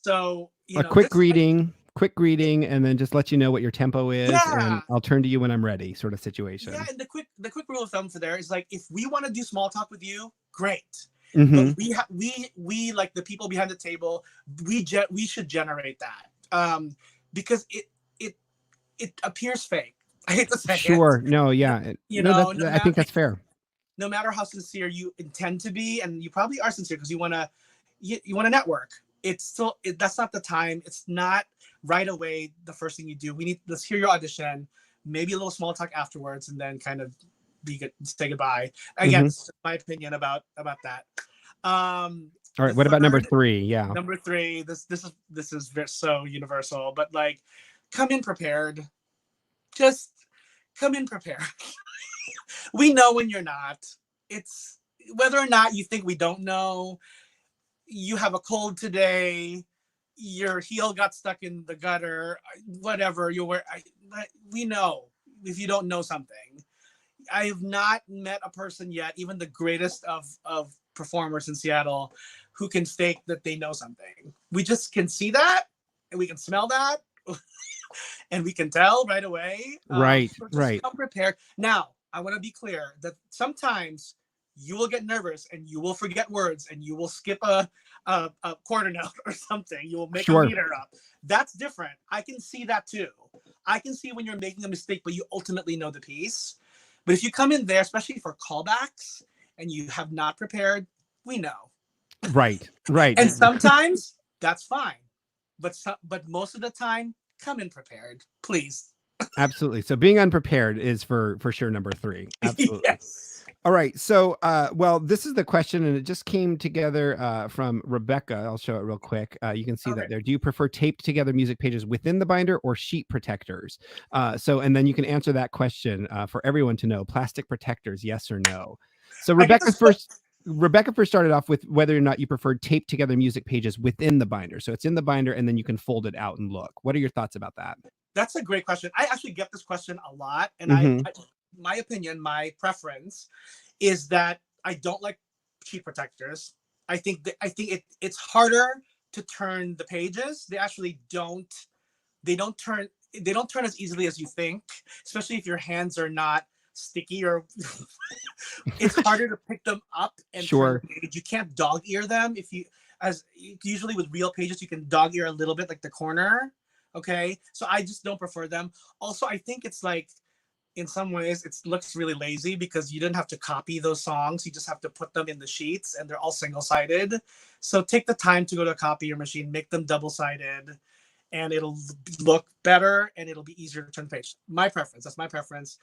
So a quick greeting, and then just let you know what your tempo is, and I'll turn to you when I'm ready, sort of situation. Yeah, and the quick rule of thumb for there is like, if we want to do small talk with you, great. Mm-hmm. But we like the people behind the table, we should generate that, because it appears fake. I hate to say it. Sure. No, yeah. I think that's fair. No matter how sincere you intend to be, and you probably are sincere because you want to network. It's still that's not the time. It's not right away the first thing you do. Let's hear your audition, maybe a little small talk afterwards, and then kind of say goodbye. Again, it's my opinion about that. All right. What about number 3? Yeah. Number 3. This is so universal, but like, come in prepared. Just come in prepared. We know when you're not. It's whether or not you think we don't know. You have a cold today. Your heel got stuck in the gutter. Whatever you were. We know if you don't know something. I have not met a person yet, even the greatest of performers in Seattle, who can fake that they know something. We just can see that, and we can smell that. and we can tell right away. Right, So just right. come prepared. Now, I want to be clear that sometimes you will get nervous and you will forget words and you will skip a quarter note or something. You will make a meter up. That's different. I can see that too. I can see when you're making a mistake, but you ultimately know the piece. But if you come in there, especially for callbacks, and you have not prepared, we know. Right, right. And sometimes that's fine. But most of the time, come in prepared, please. Absolutely. So being unprepared is for sure number 3. Absolutely. Yes. All right. So, well, this is the question, and it just came together from Rebecca. I'll show it real quick. You can see that there. Do you prefer taped together music pages within the binder or sheet protectors? And then you can answer that question for everyone to know. Plastic protectors, yes or no? So Rebecca first started off with whether or not you preferred taped together music pages within the binder. So it's in the binder, and then you can fold it out and look. What are your thoughts about that? That's a great question. I actually get this question a lot, and my opinion, my preference is that I don't like sheet protectors. I think it's harder to turn the pages. They actually don't turn as easily as you think, especially if your hands are not sticky or it's harder to pick them up and turn the page. You can't dog ear them. Usually with real pages, you can dog ear a little bit, like the corner. Okay, so I just don't prefer them. Also, I think it's like, in some ways, it looks really lazy because you didn't have to copy those songs. You just have to put them in the sheets, and they're all single-sided. So take the time to go to a copier machine, make them double-sided, and it'll look better, and it'll be easier to turn the page. That's my preference.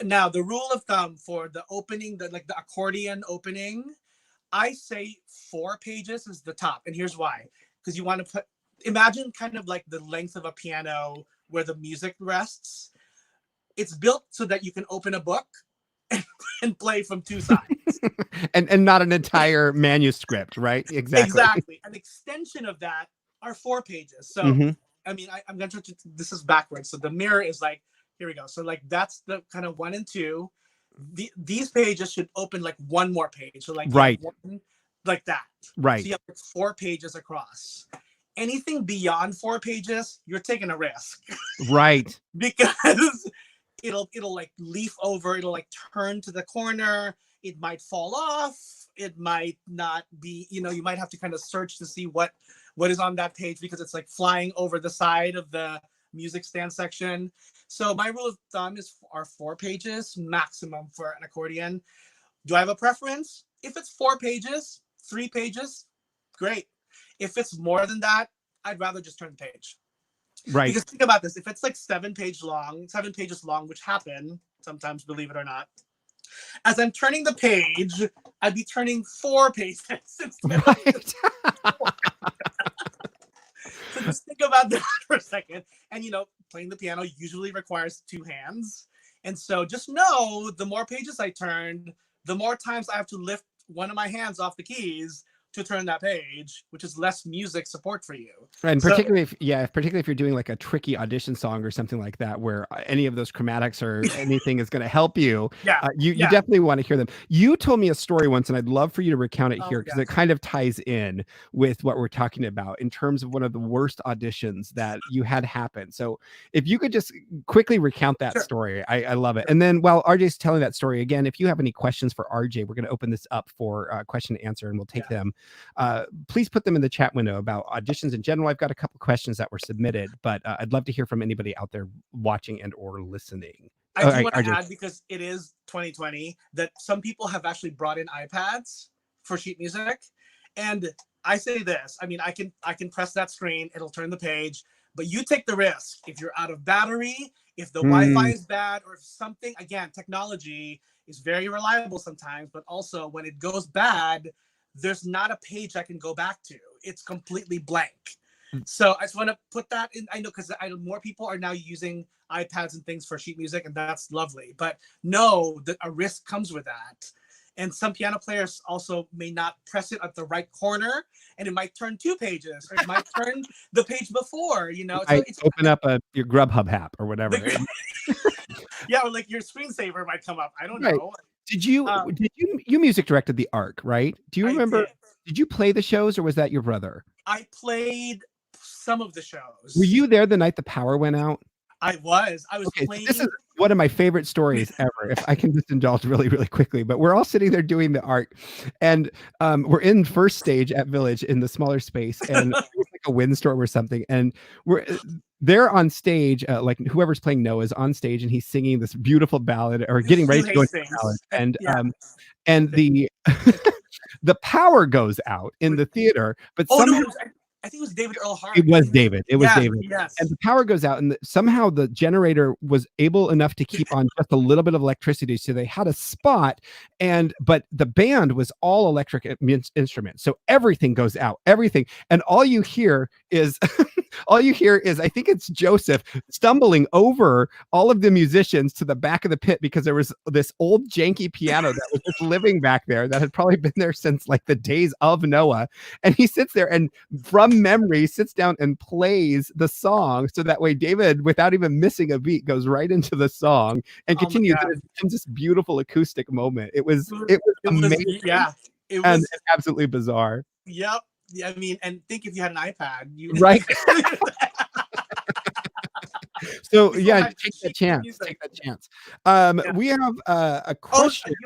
Now, the rule of thumb for the opening, the accordion opening, I say 4 pages is the top, and here's why. Because you want to imagine kind of like the length of a piano where the music rests. It's built so that you can open a book and play from 2 sides. and not an entire manuscript, right? Exactly. An extension of that are 4 pages. So, I mean, I'm going to try to, this is backwards. So the mirror is like, here we go. So like, that's the kind of 1 and 2. These pages should open like 1 more page. So like, one, like that. Right. So you have like 4 pages across. Anything beyond 4 pages, you're taking a risk. Right. Because it'll like leaf over, it'll like turn to the corner, it might fall off, it might not be, you might have to kind of search to see what is on that page because it's like flying over the side of the music stand section. So my rule of thumb are 4 pages maximum for an accordion. Do I have a preference? If it's 4 pages, 3 pages, great. If it's more than that, I'd rather just turn the page. Right. Because think about this. If it's like 7 pages long, which happen sometimes, believe it or not, as I'm turning the page, I'd be turning 4 pages instead of So just think about that for a second. And, playing the piano usually requires 2 hands. And so just know the more pages I turn, the more times I have to lift one of my hands off the keys to turn that page, which is less music support for you. And particularly if you're doing like a tricky audition song or something like that, where any of those chromatics or anything is going to help you, you definitely want to hear them. You told me a story once, and I'd love for you to recount it here because it kind of ties in with what we're talking about in terms of one of the worst auditions that you had happen. So if you could just quickly recount that story, I love it. And then while RJ's telling that story, again, if you have any questions for RJ, we're going to open this up for question and answer, and we'll take them. Please put them in the chat window about auditions in general. I've got a couple questions that were submitted, but I'd love to hear from anybody out there watching and or listening. I do want to add, because it is 2020, that some people have actually brought in iPads for sheet music. And I say this, I mean, I can press that screen, it'll turn the page, but you take the risk. If you're out of battery, if the Wi-Fi is bad, or if something, again, technology is very reliable sometimes, but also when it goes bad, there's not a page I can go back to. It's completely blank. So I just want to put that in. I know, because more people are now using iPads and things for sheet music, and that's lovely. But know that a risk comes with that. And some piano players also may not press it at the right corner, and it might turn 2 pages, or it might turn the page before, So it's open up your Grubhub app or whatever. Yeah, or like your screensaver might come up. I don't know. Did you music directed the Arc, right? Do you remember? Did you play the shows, or was that your brother? I played some of the shows. Were you there the night the power went out? I was Okay, so playing. this is one of my favorite stories ever, if I can just indulge really, really quickly. But we're all sitting there doing the art, and we're in first stage at Village in the smaller space, and it's like a windstorm or something, and we're there on stage, like whoever's playing Noah is on stage, and he's singing this beautiful ballad or getting ready to go into the ballad, and the the power goes out in the theater, but somehow. No, I think it was David Earl Hart. It was David. It was David. Yes. And the power goes out, and somehow the generator was able enough to keep on just a little bit of electricity, so they had a spot. But the band was all electric instruments, so everything goes out, everything, and all you hear is I think it's Joseph stumbling over all of the musicians to the back of the pit because there was this old janky piano that was just living back there that had probably been there since like the days of Noah, and he sits there and from memory sits down and plays the song, so that way David, without even missing a beat, goes right into the song and continues. And it becomes this beautiful acoustic moment. It was amazing. It was and absolutely bizarre. Yep. Yeah, I mean, and think if you had an iPad, right. So yeah, take that chance. Take that chance. We have a question. Did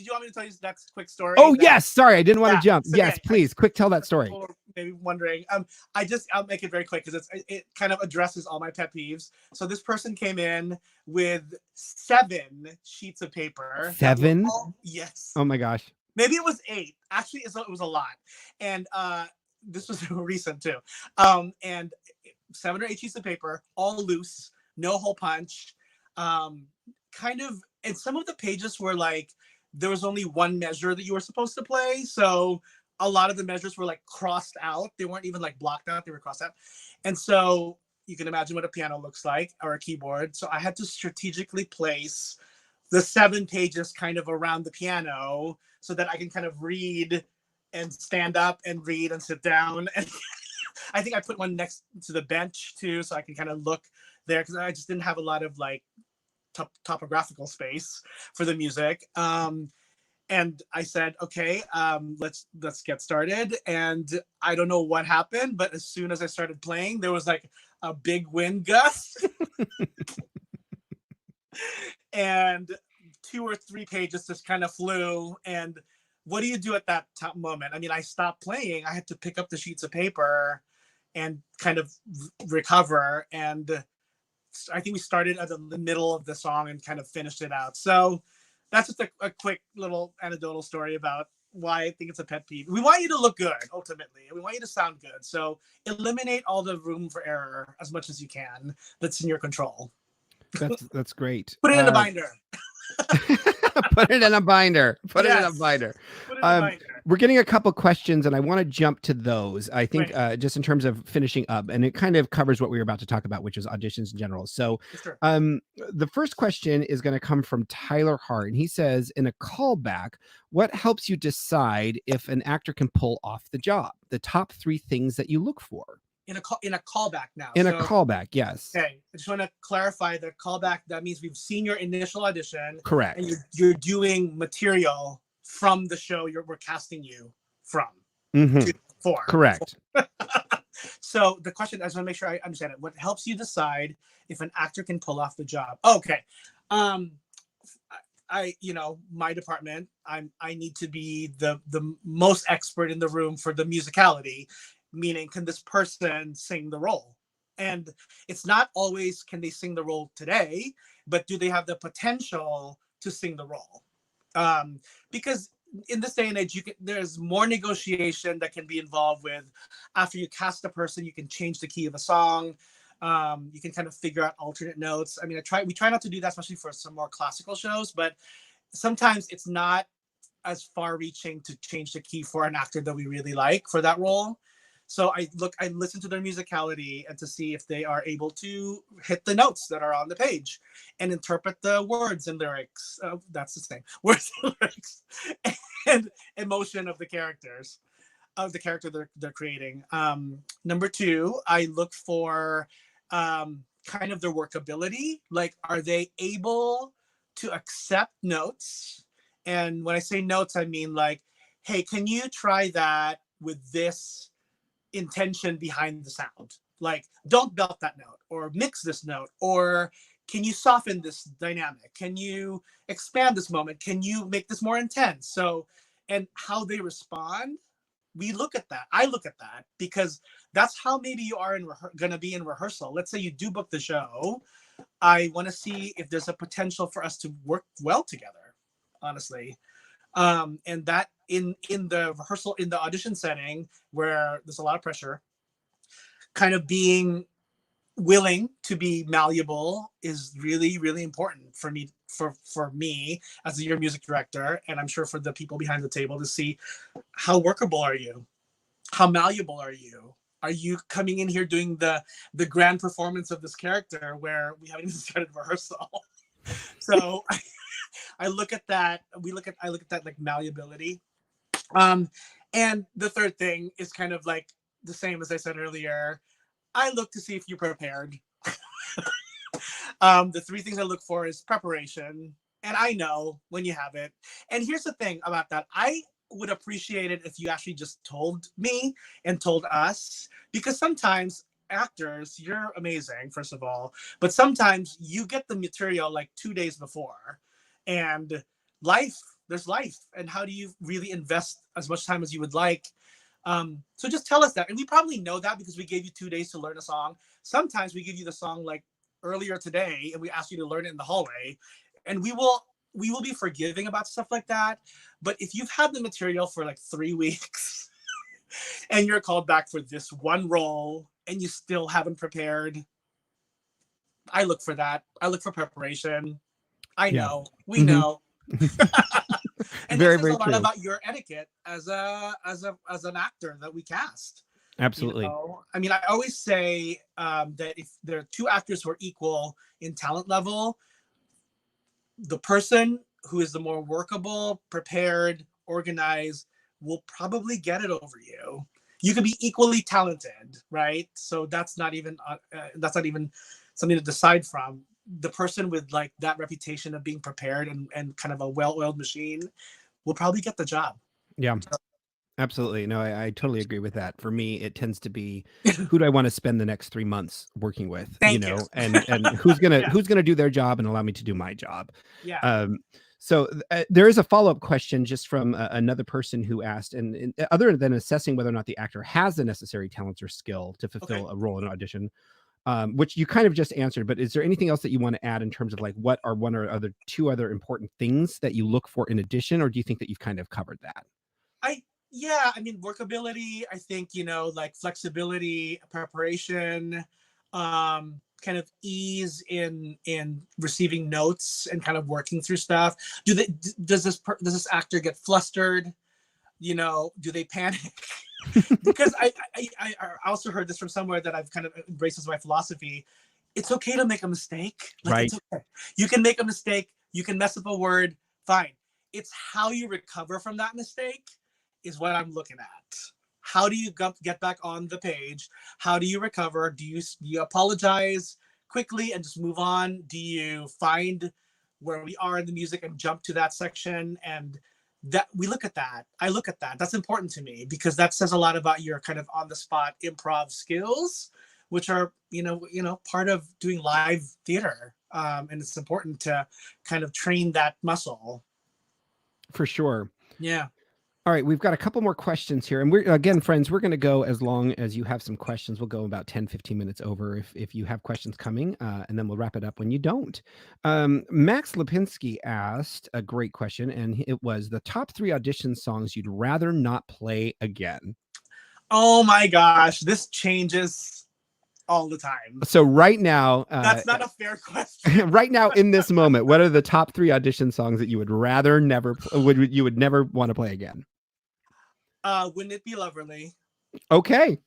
you want me to tell you that quick story? Oh yes, sorry, I didn't want to jump. Okay. Yes, please, quick, tell that story. Maybe wondering. I'll make it very quick because it kind of addresses all my pet peeves. So this person came in with 7 sheets of paper. 7? Yes. Oh my gosh. Maybe it was 8. Actually, it was a lot. And this was recent too. And 7 or 8 sheets of paper, all loose, no hole punch. Kind of, and some of the pages were like, there was only one measure that you were supposed to play. So a lot of the measures were like crossed out. They weren't even like blocked out, they were crossed out. And so you can imagine what a piano looks like, or a keyboard. So I had to strategically place the 7 pages kind of around the piano so that I can kind of read and stand up and read and sit down. And I think I put one next to the bench too, so I can kind of look there, because I just didn't have a lot of like topographical space for the music. And I said, okay, let's get started. And I don't know what happened, but as soon as I started playing, there was like a big wind gust. And 2 or 3 pages just kind of flew. And what do you do at that moment? I mean, I stopped playing. I had to pick up the sheets of paper and kind of recover. And I think we started at the middle of the song and kind of finished it out. So that's just a quick little anecdotal story about why I think it's a pet peeve. We want you to look good, ultimately. We want you to sound good. So eliminate all the room for error as much as you can that's in your control. That's great. Put it in a binder. Put it in a binder. Put it in a binder. We're getting a couple questions, and I want to jump to those. I think just in terms of finishing up, and it kind of covers what we were about to talk about, which is auditions in general. So the first question is going to come from Tyler Hart, and he says, in a callback, what helps you decide if an actor can pull off the job? The top 3 things that you look for. In a callback now. A callback, yes. Okay, I just want to clarify the callback. That means we've seen your initial audition. Correct. And you're doing material from the show we're casting you from. For. Correct. So the question, I just want to make sure I understand it. What helps you decide if an actor can pull off the job? Okay. My department, I need to be the most expert in the room for the musicality. Meaning, can this person sing the role? And it's not always can they sing the role today, but do they have the potential to sing the role? Because in this day and age, there's more negotiation that can be involved with. After you cast a person, you can change the key of a song. You can kind of figure out alternate notes. I mean, we try not to do that, especially for some more classical shows, but sometimes it's not as far-reaching to change the key for an actor that we really like for that role. So I listen to their musicality and to see if they are able to hit the notes that are on the page and interpret the words and lyrics. That's the same. Words and lyrics and emotion of the characters, of the character they're creating. Number 2, I look for kind of their workability. Like, are they able to accept notes? And when I say notes, I mean like, hey, can you try that with this intention behind the sound? Like, don't belt that note, or mix this note, or can you soften this dynamic? Can you expand this moment? Can you make this more intense? So, and how they respond, we look at that. I look at that because that's how maybe you are going to be in rehearsal. Let's say you do book the show. I want to see if there's a potential for us to work well together, honestly. And that in the rehearsal, in the audition setting where there's a lot of pressure, kind of being willing to be malleable is really, really important for me, for me as your music director, and I'm sure for the people behind the table, to see how workable are you, how malleable are you. Are you coming in here doing the grand performance of this character where we haven't even started rehearsal? So I look at that. I look at that like malleability. And the third thing is kind of like the same as I said earlier. I look to see if you're prepared. The three things I look for is preparation, and I know when you have it. And here's the thing about that. I would appreciate it if you actually just told me and told us, because sometimes actors, you're amazing, first of all, but sometimes you get the material like 2 days before, and there's life, and how do you really invest as much time as you would like? So just tell us that. And we probably know that because we gave you 2 days to learn a song. Sometimes we give you the song like earlier today and we ask you to learn it in the hallway, and we will be forgiving about stuff like that. But if you've had the material for like 3 weeks and you're called back for this one role and you still haven't prepared, I look for that. I look for preparation. I know. We know. And Very, this is very a lot true. about your etiquette as an actor that we cast. Absolutely. You know? I mean, I always say that if there are two actors who are equal in talent level, the person who is the more workable, prepared, organized will probably get it over you. You can be equally talented, right? So that's not even something to decide from. The person with like that reputation of being prepared and kind of a well-oiled machine will probably get the job. Yeah. Absolutely. No, I totally agree with that. For me, it tends to be who do I want to spend the next 3 months working with, Thank you. and who's gonna do their job and allow me to do my job. Yeah. So there is a follow-up question just from another person who asked, and other than assessing whether or not the actor has the necessary talents or skill to fulfill a role in an audition, which you kind of just answered, but is there anything else that you want to add in terms of like what are one or two other important things that you look for in addition, or do you think that you've kind of covered that? Yeah, I mean, workability, I think, like flexibility, preparation, kind of ease in receiving notes and kind of working through stuff. Does this actor get flustered? Do they panic? Because I also heard this from somewhere that I've kind of embraced as my philosophy. It's okay to make a mistake. Right. It's okay. You can make a mistake. You can mess up a word. Fine. It's how you recover from that mistake is what I'm looking at. How do you get back on the page? How do you recover? Do you apologize quickly and just move on? Do you find where we are in the music and jump to that section? And that we look at that. I look at that. That's important to me because that says a lot about your kind of on the spot improv skills, which are, part of doing live theater. And it's important to kind of train that muscle. For sure. Yeah. All right, we've got a couple more questions here. And we're again, friends, we're going to go as long as you have some questions. We'll go about 10, 15 minutes over if you have questions coming, and then we'll wrap it up when you don't. Max Lipinski asked a great question, and it was the top 3 audition songs you'd rather not play again. Oh my gosh, this changes all the time. So right now, that's not a fair question. Right now, in this moment, what are the top 3 audition songs that you would rather never would never want to play again? Wouldn't It Be Lovely? Okay.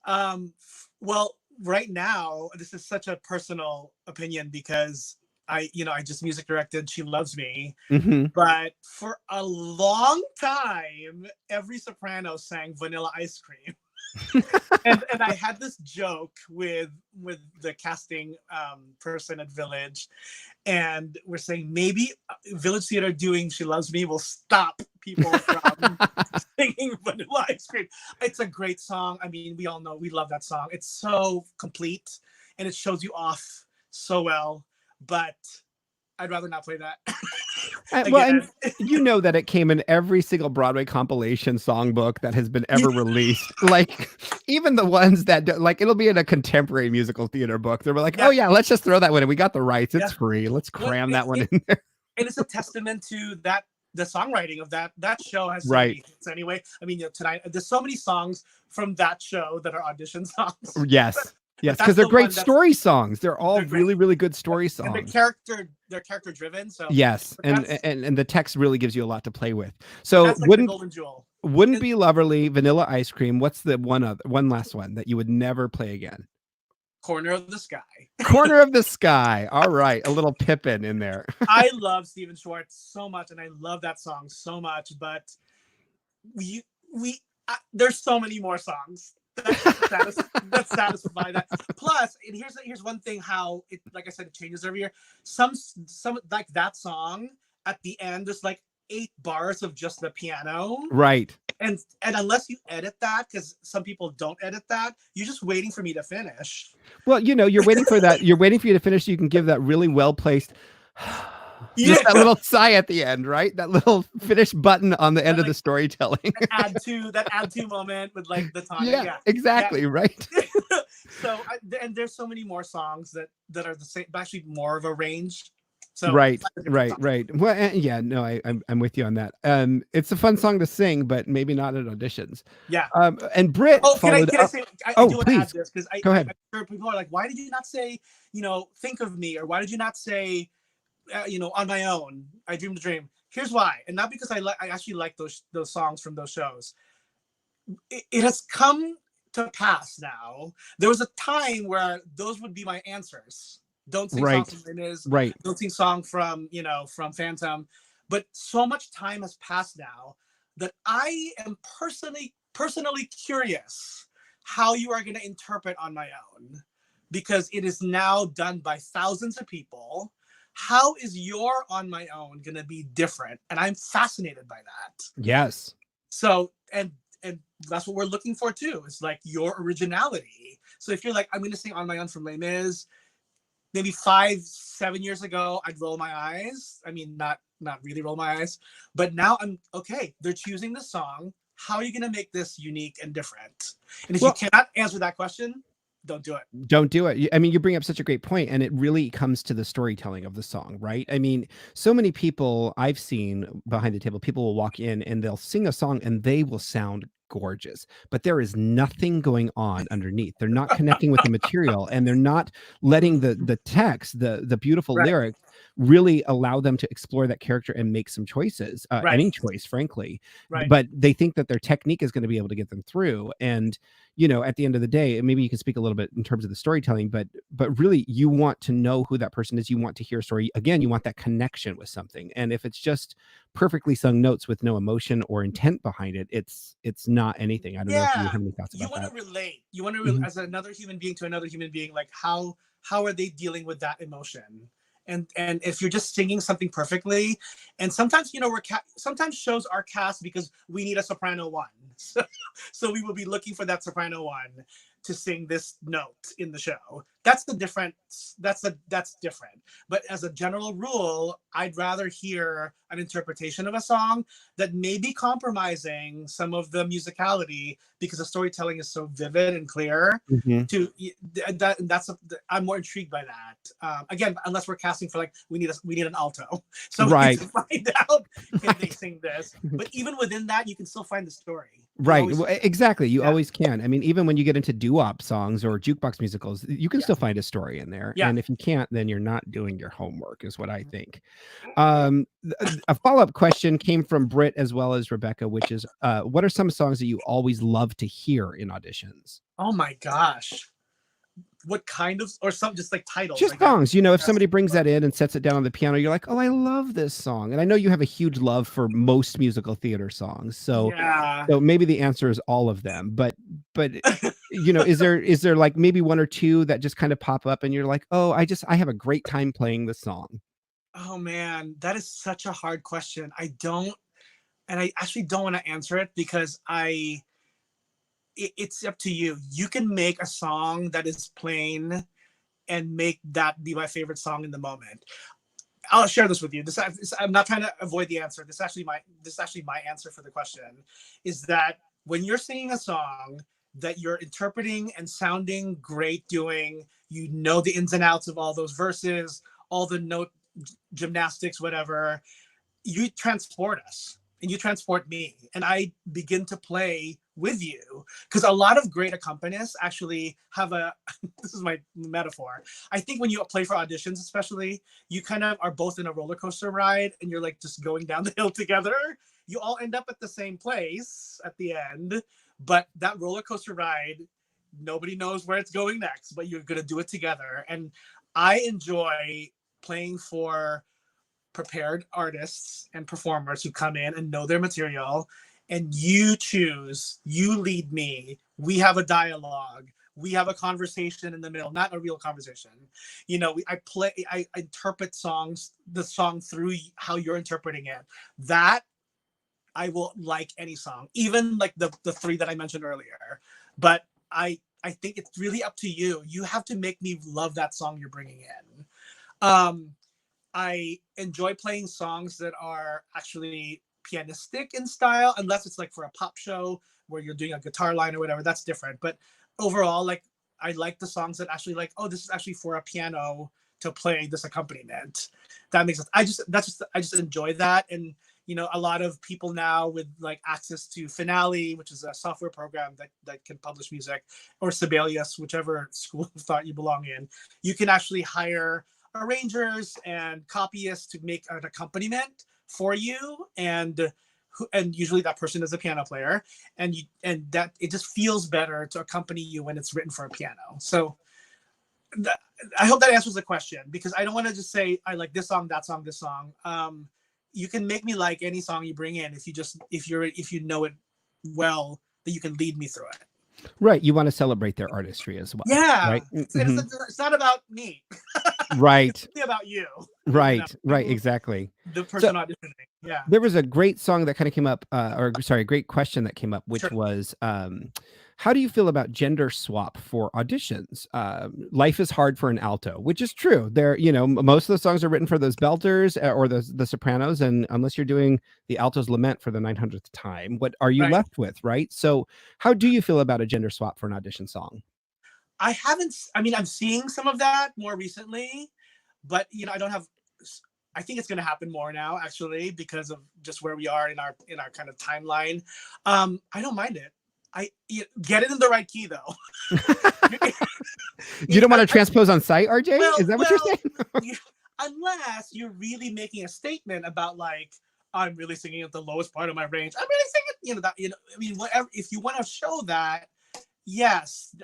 Well, right now, this is such a personal opinion because I just music directed She Loves Me. Mm-hmm. But for a long time, every soprano sang Vanilla Ice Cream. And I had this joke with the casting person at Village, and we're saying maybe Village Theater doing "She Loves Me" will stop people from singing Vanilla Ice Cream. It's a great song. I mean, we all know we love that song. It's so complete, and it shows you off so well. But I'd rather not play that. Well, and you know that it came in every single Broadway compilation songbook that has been ever released. Like, even the ones that, like, it'll be in a contemporary musical theater book. They're like, oh, yeah, let's just throw that one in. We got the rights. It's free. Let's cram that one in there. And it's a testament to that. The songwriting of that show has so many hits anyway. I mean, tonight, there's so many songs from that show that are audition songs. Yes. Yes, because they're great story songs. They're all really, really good story songs. And they're character driven. So yes, and the text really gives you a lot to play with. So that's like the golden jewel. Wouldn't Be Loverly, Vanilla Ice Cream. What's the one last one that you would never play again? Corner of the Sky. Corner of the Sky. All right, a little Pippin in there. I love Stephen Schwartz so much, and I love that song so much. But there's so many more songs that satisfy that. Plus, and here's one thing: how it, like I said, it changes every year. Some like that song at the end, there's like 8 bars of just the piano. Right. And unless you edit that, because some people don't edit that, you're just waiting for me to finish. Well, you know, you're waiting for that. You're waiting for you to finish so you can give that really well placed. Just that little sigh at the end, right? That little finish button on the end of the storytelling. add to moment with like the time. Yeah, exactly, right. So and there's so many more songs that are the same, actually more of a range. So right. Well, yeah, no, I'm with you on that. It's a fun song to sing, but maybe not at auditions. Yeah. And Britt. Can I say? I do want to add this because go ahead. People are like, why did you not say, think of me, or why did you not say, on my own, I dreamed a dream? Here's why, and not because I actually like those songs from those shows. It has come to pass now. There was a time where those would be my answers. Don't sing song from Les Mis. Right. Don't sing song from Phantom. But so much time has passed now that I am personally curious how you are going to interpret On My Own, because it is now done by thousands of people. How is your On My Own going to be different? And I'm fascinated by that. Yes. So, and that's what we're looking for too. It's like your originality. So if you're like, I'm going to sing On My Own from Les Mis, maybe 5-7 years ago, I'd roll my eyes. I mean, not really roll my eyes, but now I'm okay. They're choosing the song. How are you going to make this unique and different? And if you cannot answer that question, don't do it. Don't do it. I mean, you bring up such a great point, and it really comes to the storytelling of the song, right? I mean, so many people I've seen behind the table, people will walk in and they'll sing a song and they will sound gorgeous, but there is nothing going on underneath. They're not connecting with the material, and they're not letting the text, the beautiful lyrics really allow them to explore that character and make some choices, any choice, frankly. But they think that their technique is going to be able to get them through. And at the end of the day, maybe you can speak a little bit in terms of the storytelling, but really you want to know who that person is. You want to hear a story. Again, you want that connection with something. And if it's just perfectly sung notes with no emotion or intent behind it, it's not anything. I don't know if you have any thoughts about that. You want to relate. You want to as another human being to another human being, like how are they dealing with that emotion? And if you're just singing something perfectly, and sometimes sometimes shows are cast because we need a soprano one, so we will be looking for that soprano one to sing this note in the show. That's the difference. That's different. But as a general rule, I'd rather hear an interpretation of a song that may be compromising some of the musicality because the storytelling is so vivid and clear. I'm more intrigued by that. Again, unless we're casting for like we need an alto, so we need to find out can they sing this. But even within that, you can still find the story. Right. Exactly. You always can. I mean, even when you get into doo-wop songs or jukebox musicals, you can still find a story in there. And if you can't, then you're not doing your homework, is what I think. A follow-up question came from Britt as well as Rebecca, which is, what are some songs that you always love to hear in auditions? Oh my gosh. What kind of, or some just like titles? Just songs. If somebody brings that in and sets it down on the piano, you're like, oh, I love this song. And I know you have a huge love for most musical theater songs. So maybe the answer is all of them. But but is there like maybe one or two that just kind of pop up and you're like, oh, I have a great time playing this song? Oh man, that is such a hard question. I actually don't want to answer it because it's up to you. You can make a song that is plain and make that be my favorite song in the moment. I'll share this with you. I'm not trying to avoid the answer. This is actually my answer for the question. Is that when you're singing a song that you're interpreting and sounding great doing, you know the ins and outs of all those verses, all the note gymnastics, whatever, you transport us and you transport me, and I begin to play with you, because a lot of great accompanists actually have a this is my metaphor. I think when you play for auditions, especially, you kind of are both in a roller coaster ride and you're like just going down the hill together. You all end up at the same place at the end, but that roller coaster ride, nobody knows where it's going next, but you're going to do it together. And I enjoy playing for prepared artists and performers who come in and know their material, and you choose, you lead me, we have a dialogue, we have a conversation in the middle, not a real conversation. I interpret the song through how you're interpreting it. That I will like any song, even like the three that I mentioned earlier. But I think it's really up to you. You have to make me love that song you're bringing in. I enjoy playing songs that are actually pianistic in style, unless it's like for a pop show where you're doing a guitar line or whatever. That's different. But overall, like, I like the songs that actually like, oh, this is actually for a piano to play this accompaniment. That makes sense. I just enjoy that. And a lot of people now with like access to Finale, which is a software program that can publish music, or Sibelius, whichever school of thought you belong in, you can actually hire arrangers and copyists to make an accompaniment for you, and usually that person is a piano player, and that it just feels better to accompany you when it's written for a piano. So I hope that answers the question, because I don't want to just say I like this song, that song, this song. You can make me like any song you bring in if you know it well, that you can lead me through it. Right. You want to celebrate their artistry as well. Yeah. Right. It's not about me. Right. It's about you. Right. Right. Exactly. The person auditioning. Yeah. There was a great song that kind of came up, a great question that came up, which was, how do you feel about gender swap for auditions? Life is hard for an alto, which is true. Most of the songs are written for those belters or the sopranos, and unless you're doing the alto's lament for the 900th time, what are you left with, right? So how do you feel about a gender swap for an audition song? I'm seeing some of that more recently, but I think it's going to happen more now, actually, because of just where we are in our kind of timeline. I don't mind it. Get it in the right key, though. You don't want to transpose on site, RJ? Is that what you're saying? Unless you're really making a statement about, like, I'm really singing at the lowest part of my range. I'm really singing, whatever. If you want to show that, yes,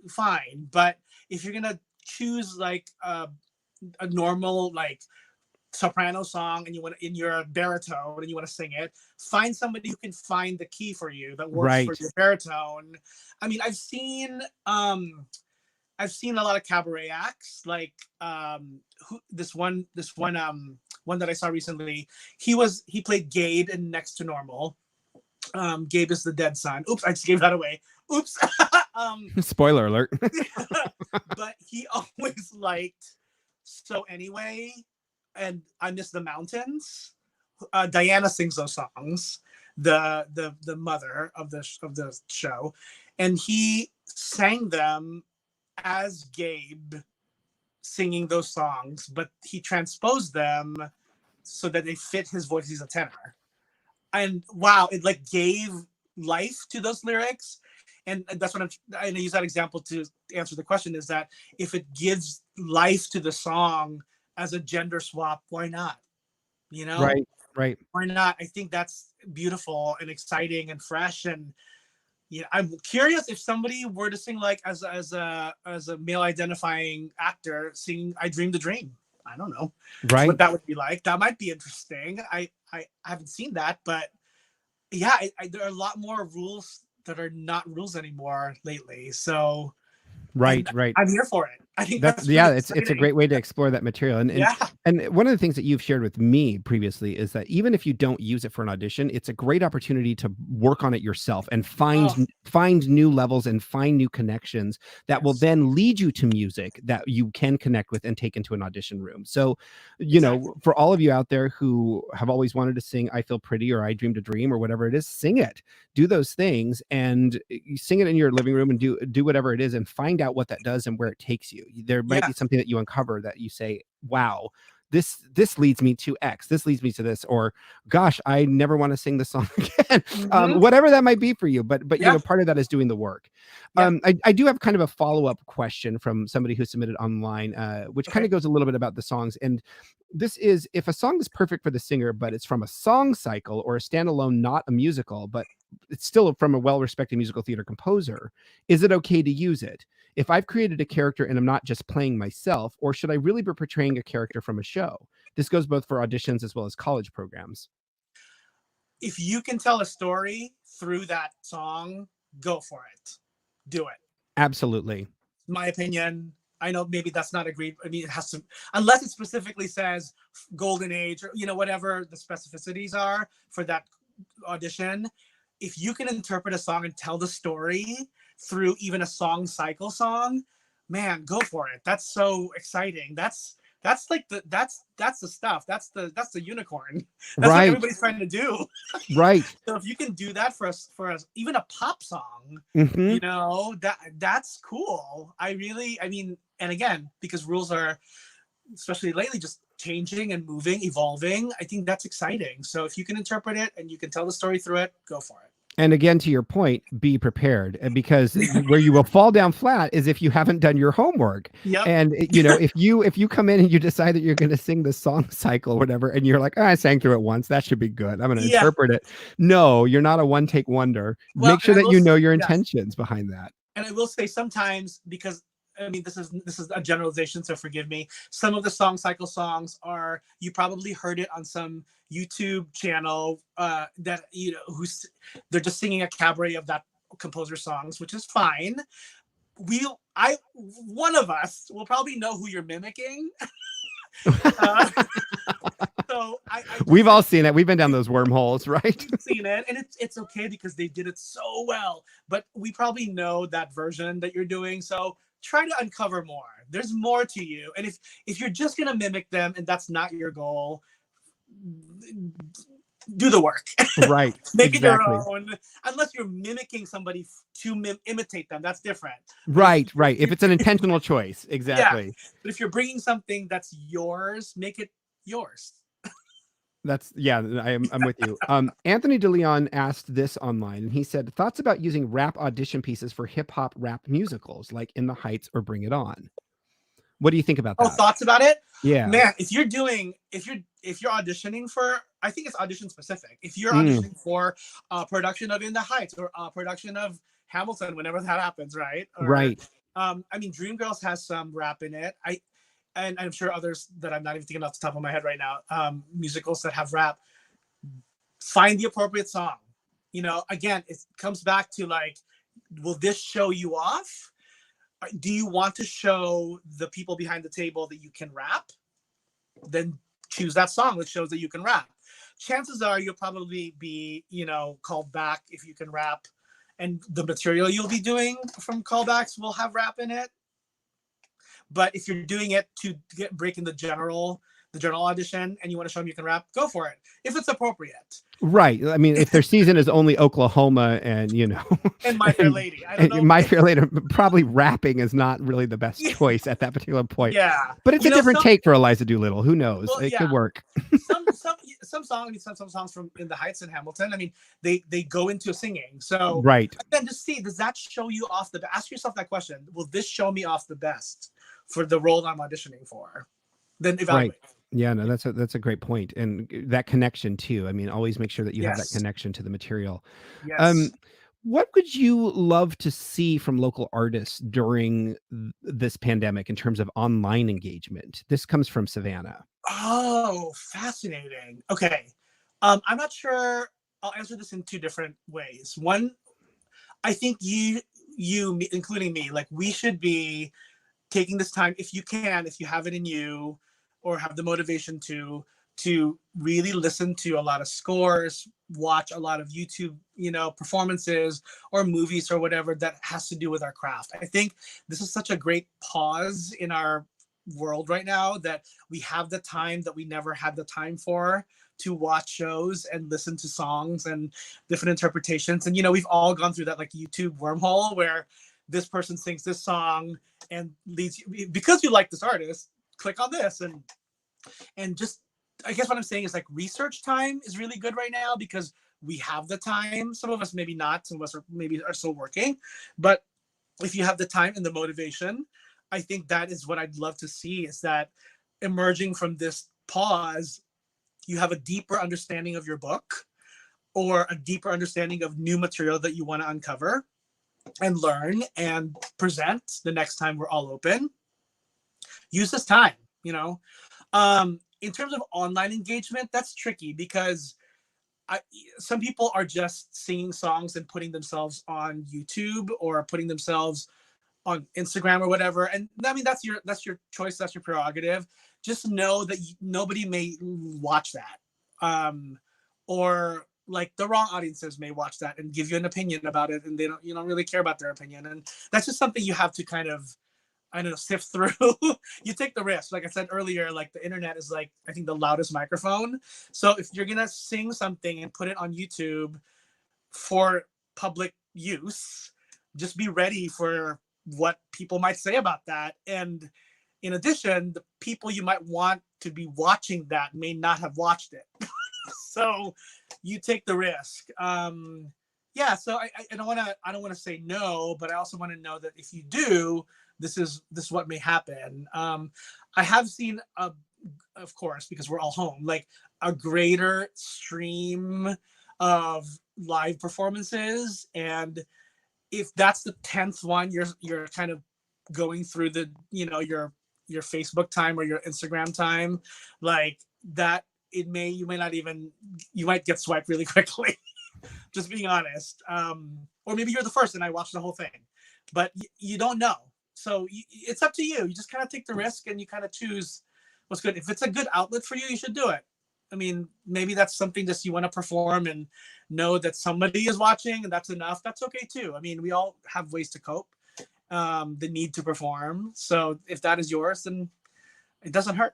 fine. But if you're gonna choose like a normal like soprano song and you're a baritone and you want to sing it, find somebody who can find the key for you that works for your baritone. I've seen a lot of cabaret acts, like this one that I saw recently. He played Gabe in Next to Normal. Gabe is the dead son. Oops, I just gave that away. Oops. Spoiler alert. But he always liked So Anyway and I Miss the Mountains. Diana sings those songs, the mother of the show, and he sang them as Gabe singing those songs, but he transposed them so that they fit his voice. He's a tenor, and wow, it like gave life to those lyrics. And that's what I use that example to answer the question, is that if it gives life to the song as a gender swap, why not? Right. Why not? I think that's beautiful and exciting and fresh. And I'm curious if somebody were to sing like as a male identifying actor sing "I Dreamed a Dream." I don't know what that would be like. That might be interesting. I haven't seen that, but yeah, there are a lot more rules that are not rules anymore lately. So Right, and right. I'm here for it. I think That's that's really it's a exciting. great way to explore that material. Yeah. And one of the things that you've shared with me previously is that even if you don't use it for an audition, it's a great opportunity to work on it yourself and Oh, find new levels and find new connections that will yes. then lead you to music that you can connect with and take into an audition room. So, you Exactly. know, for all of you out there who have always wanted to sing I Feel Pretty or I Dreamed a Dream or whatever it is, sing it. Do those things and you sing it in your living room and do whatever it is and find out what that does and where it takes you. There might be Yes. something that you uncover that you say, wow, this leads me to X, this leads me to this, or gosh, I never want to sing this song again. Hmm. Whatever that might be for you, but you Yeah. know, part of that is doing the work. Yeah. I do have kind of a follow-up question from somebody who submitted online, which kind Okay. of goes a little bit about the songs. And this is, if a song is perfect for the singer, but it's from a song cycle or a standalone, not a musical, but it's still from a well-respected musical theater composer, is it okay to use it? If I've created a character and I'm not just playing myself, or should I really be portraying a character from a show? This goes both for auditions as well as college programs. If you can tell a story through that song, go for it. Do it. Absolutely. My opinion. I know maybe that's not agreed. I mean, it has to, unless it specifically says golden age or, you know, whatever the specificities are for that audition. If you can interpret a song and tell the story through even a song cycle song, man, go for it. That's so exciting. That's like that's the stuff. That's the unicorn. That's what Right. everybody's trying to do. Right. So if you can do that for us even a pop song, Hmm. you know, that's cool. I mean, and again, because rules are, especially lately, just changing and moving, evolving, I think that's exciting. So if you can interpret it and you can tell the story through it, go for it. And again, to your point, be prepared, because where you will fall down flat is if you haven't done your homework. Yep. And you know, if you come in and you decide that you're going to sing the song cycle or whatever, and you're like, oh, I sang through it once, that should be good, I'm going to Yeah. interpret it. No, you're not a one take wonder. Well, Make sure that you know your yes. intentions behind that. And I will say sometimes, because I mean, this is a generalization, so forgive me. Some of the song cycle songs are, you probably heard it on some YouTube channel that, you know, they're just singing a cabaret of that composer's songs, which is fine. One of us will probably know who you're mimicking. So we've all seen it. We've been down those wormholes, right? We've seen it, and it's okay because they did it so well. But we probably know that version that you're doing, so try to uncover more. There's more to you, and if you're just gonna mimic them and that's not your goal, do the work. Right. Make exactly. it your own. Unless you're mimicking somebody to imitate them, that's different. Right. Right. If it's an intentional choice, exactly. Yeah. But if you're bringing something that's yours, make it yours. That's I'm with you. Anthony DeLeon asked this online, and he said, thoughts about using rap audition pieces for hip hop rap musicals like In the Heights or Bring It On. What do you think about that? Oh, thoughts about it? Yeah. Man, if you're auditioning for, I think it's audition specific. If you're auditioning for a production of In the Heights or a production of Hamilton, whenever that happens, right? Or, right. I mean, Dreamgirls has some rap in it. And I'm sure others that I'm not even thinking off the top of my head right now, musicals that have rap. Find the appropriate song. You know, again, it comes back to like, will this show you off? Do you want to show the people behind the table that you can rap? Then choose that song that shows that you can rap. Chances are you'll probably be, you know, called back if you can rap, and the material you'll be doing from callbacks will have rap in it. But if you're doing it to break in the general audition and you want to show them you can rap, go for it if it's appropriate. Right. I mean, if their season is only Oklahoma and, you know, and My Fair Lady, I don't know. My Fair Lady, probably rapping is not really the best choice at that particular point. Yeah, but it's a different take for Eliza Doolittle. Who knows? Well, it could work. some songs from In the Heights and Hamilton. I mean, they go into singing. So right. Then just see, does that show you off the? Ask yourself that question. Will this show me off the best for the role I'm auditioning for? Then evaluate. Right. Yeah, no, that's a great point. And that connection too. I mean, always make sure that you have that connection to the material. Yes. What would you love to see from local artists during this pandemic in terms of online engagement? This comes from Savannah. Oh, fascinating. Okay. I'm not sure. I'll answer this in two different ways. One, I think you, including me, like we should be taking this time, if you can, if you have it in you or have the motivation to really listen to a lot of scores, watch a lot of YouTube, performances or movies or whatever that has to do with our craft. I think this is such a great pause in our world right now that we have the time that we never had the time for to watch shows and listen to songs and different interpretations. And we've all gone through that like YouTube wormhole where this person sings this song and leads you, because you like this artist, click on this and just, I guess what I'm saying is like research time is really good right now because we have the time. Some of us maybe not, some of us are still working, but if you have the time and the motivation, I think that is what I'd love to see, is that emerging from this pause, you have a deeper understanding of your book or a deeper understanding of new material that you want to uncover and learn and present the next time we're all open. Use this time, in terms of online engagement, that's tricky because some people are just singing songs and putting themselves on YouTube or putting themselves on Instagram or whatever. And I mean, that's your choice. That's your prerogative. Just know that nobody may watch that. Or like the wrong audiences may watch that and give you an opinion about it. And you don't really care about their opinion. And that's just something you have to kind of, I don't know, sift through. You take the risk. Like I said earlier, like the internet is like, I think the loudest microphone. So if you're going to sing something and put it on YouTube for public use, just be ready for what people might say about that. And in addition, the people you might want to be watching that may not have watched it. So you take the risk. Yeah. So I don't want to say no, but I also want to know that if you do, this is what may happen. I have seen, of course, because we're all home, like a greater stream of live performances. And if that's the 10th one, you're kind of going through the, your Facebook time or your Instagram time, like that, you might get swiped really quickly. Just being honest. Or maybe you're the first and I watched the whole thing, but you don't know. So it's up to you. You just kind of take the risk and you kind of choose what's good. If it's a good outlet for you, you should do it. I mean, maybe that's something just you want to perform and know that somebody is watching and that's enough. That's okay too. I mean, we all have ways to cope, the need to perform. So if that is yours, then it doesn't hurt.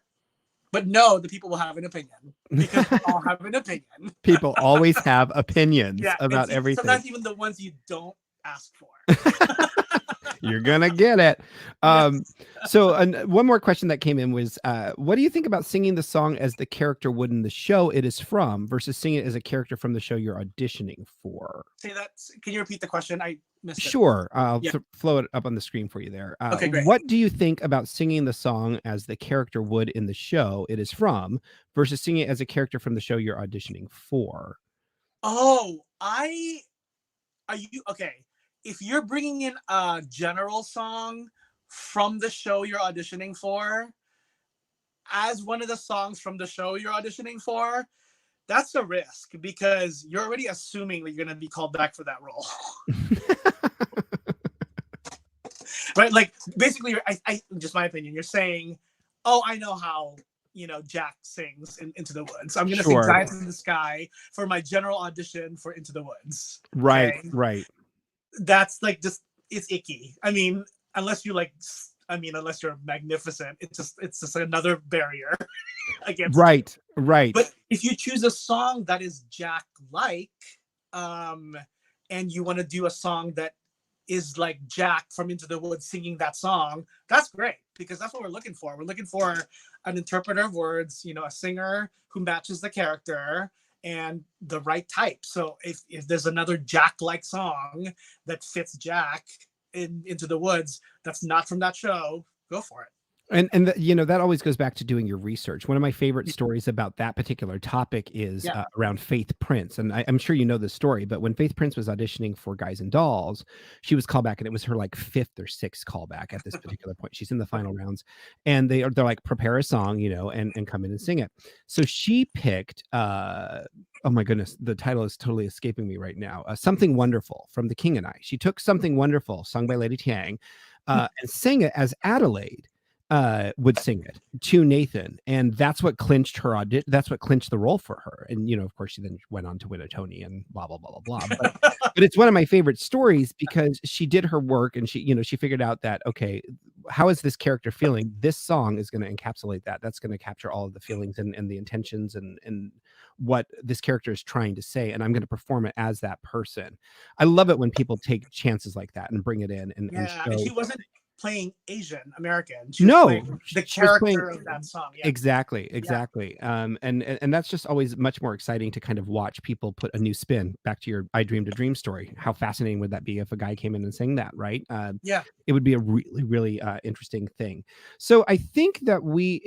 But no, the people will have an opinion because we all have an opinion. People always have opinions about everything. Sometimes even the ones you don't ask for. You're gonna get it. So one more question that came in was, what do you think about singing the song as the character would in the show it is from versus singing it as a character from the show you're auditioning for? Say that. Can you repeat the question? I missed it. Sure. I'll flow it up on the screen for you there. Okay, great. What do you think about singing the song as the character would in the show it is from versus singing it as a character from the show you're auditioning for? Oh, okay. If you're bringing in a general song from the show you're auditioning for as one of the songs from the show you're auditioning for, that's a risk because you're already assuming that you're going to be called back for that role. Right? Like basically, I just my opinion, you're saying, oh, I know how, Jack sings in Into the Woods. I'm going to sing Giants in the Sky for my general audition for Into the Woods. Right, okay? right. That's like it's icky. I mean, unless you're magnificent, it's just another barrier against right. But if you choose a song that is Jack like, and you want to do a song that is like Jack from Into the Woods singing that song, that's great because that's what we're looking for. We're looking for an interpreter of words, a singer who matches the character and the right type. So if there's another Jack-like song that fits Jack Into the Woods that's not from that show, go for it. And that always goes back to doing your research. One of my favorite stories about that particular topic is around Faith Prince. And I'm sure you know this story, but when Faith Prince was auditioning for Guys and Dolls, she was called back and it was her like 5th or 6th callback at this particular point. She's in the final rounds and they're like, prepare a song, and come in and sing it. So she picked oh my goodness, the title is totally escaping me right now. Something Wonderful from The King and I. She took Something Wonderful, sung by Lady Tiang, and sang it as Adelaide would sing it to Nathan, and that's what clinched her that's what clinched the role for her. And of course, she then went on to win a Tony and blah blah blah blah blah. But it's one of my favorite stories because she did her work and she figured out that, okay, how is this character feeling? This song is going to encapsulate that. That's going to capture all of the feelings and the intentions and what this character is trying to say, and I'm going to perform it as that person. I love it when people take chances like that and bring it in and Yeah, show. and she wasn't playing Asian American. She was No, playing the she was playing character of that song. Yeah. exactly. Yeah. And that's just always much more exciting to kind of watch people put a new spin back to your I Dreamed a Dream story. How fascinating would that be if a guy came in and sang that, right? Yeah. It would be a really, really interesting thing. So I think that we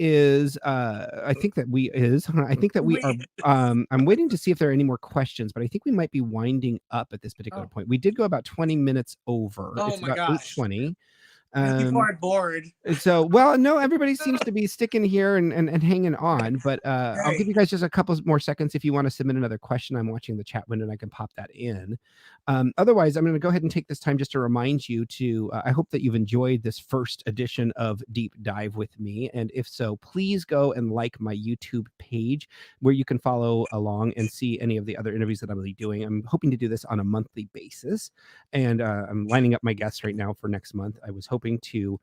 are. I'm waiting to see if there are any more questions, but I think we might be winding up at this particular point. We did go about 20 minutes over. Oh It's my about gosh. 8:20. People aren't bored. So, well, no, everybody seems to be sticking here and hanging on, but I'll give you guys just a couple more seconds if you want to submit another question. I'm watching the chat window and I can pop that in. Otherwise, I'm going to go ahead and take this time just to remind you to, I hope that you've enjoyed this first edition of Deep Dive with me. And if so, please go and like my YouTube page where you can follow along and see any of the other interviews that I'm really doing. I'm hoping to do this on a monthly basis. And I'm lining up my guests right now for next month. I was hoping to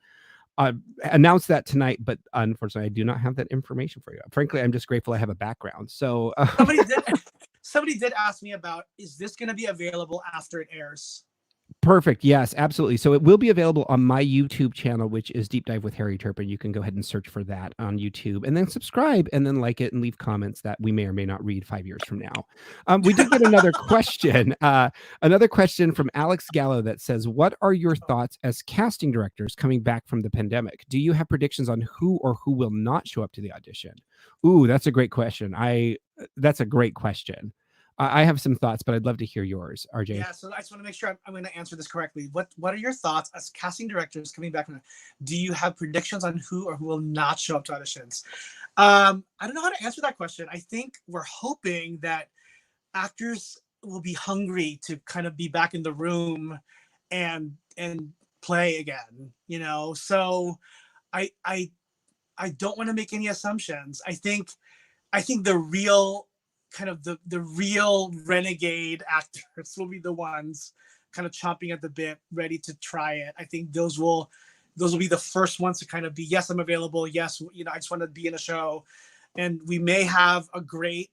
announce that tonight, but unfortunately, I do not have that information for you. Frankly, I'm just grateful I have a background. So somebody did ask me about, is this going to be available after it airs? Perfect. Yes, absolutely. So it will be available on my YouTube channel, which is Deep Dive with Harry Turpin. You can go ahead and search for that on YouTube and then subscribe and then like it and leave comments that we may or may not read 5 years from now. We did get another question, from Alex Gallo that says, what are your thoughts as casting directors coming back from the pandemic? Do you have predictions on who or who will not show up to the audition? Ooh, that's a great question. That's a great question. I have some thoughts, but I'd love to hear yours, RJ. Yeah, so I just want to make sure I'm going to answer this correctly. What are your thoughts as casting directors coming back from? Do you have predictions on who or who will not show up to auditions? I don't know how to answer that question. I think we're hoping that actors will be hungry to kind of be back in the room and play again. So I don't want to make any assumptions. I think the real kind of the real renegade actors will be the ones kind of chomping at the bit, ready to try it. I think those will be the first ones to kind of be, yes, I'm available. Yes, I just want to be in a show. And we may have a great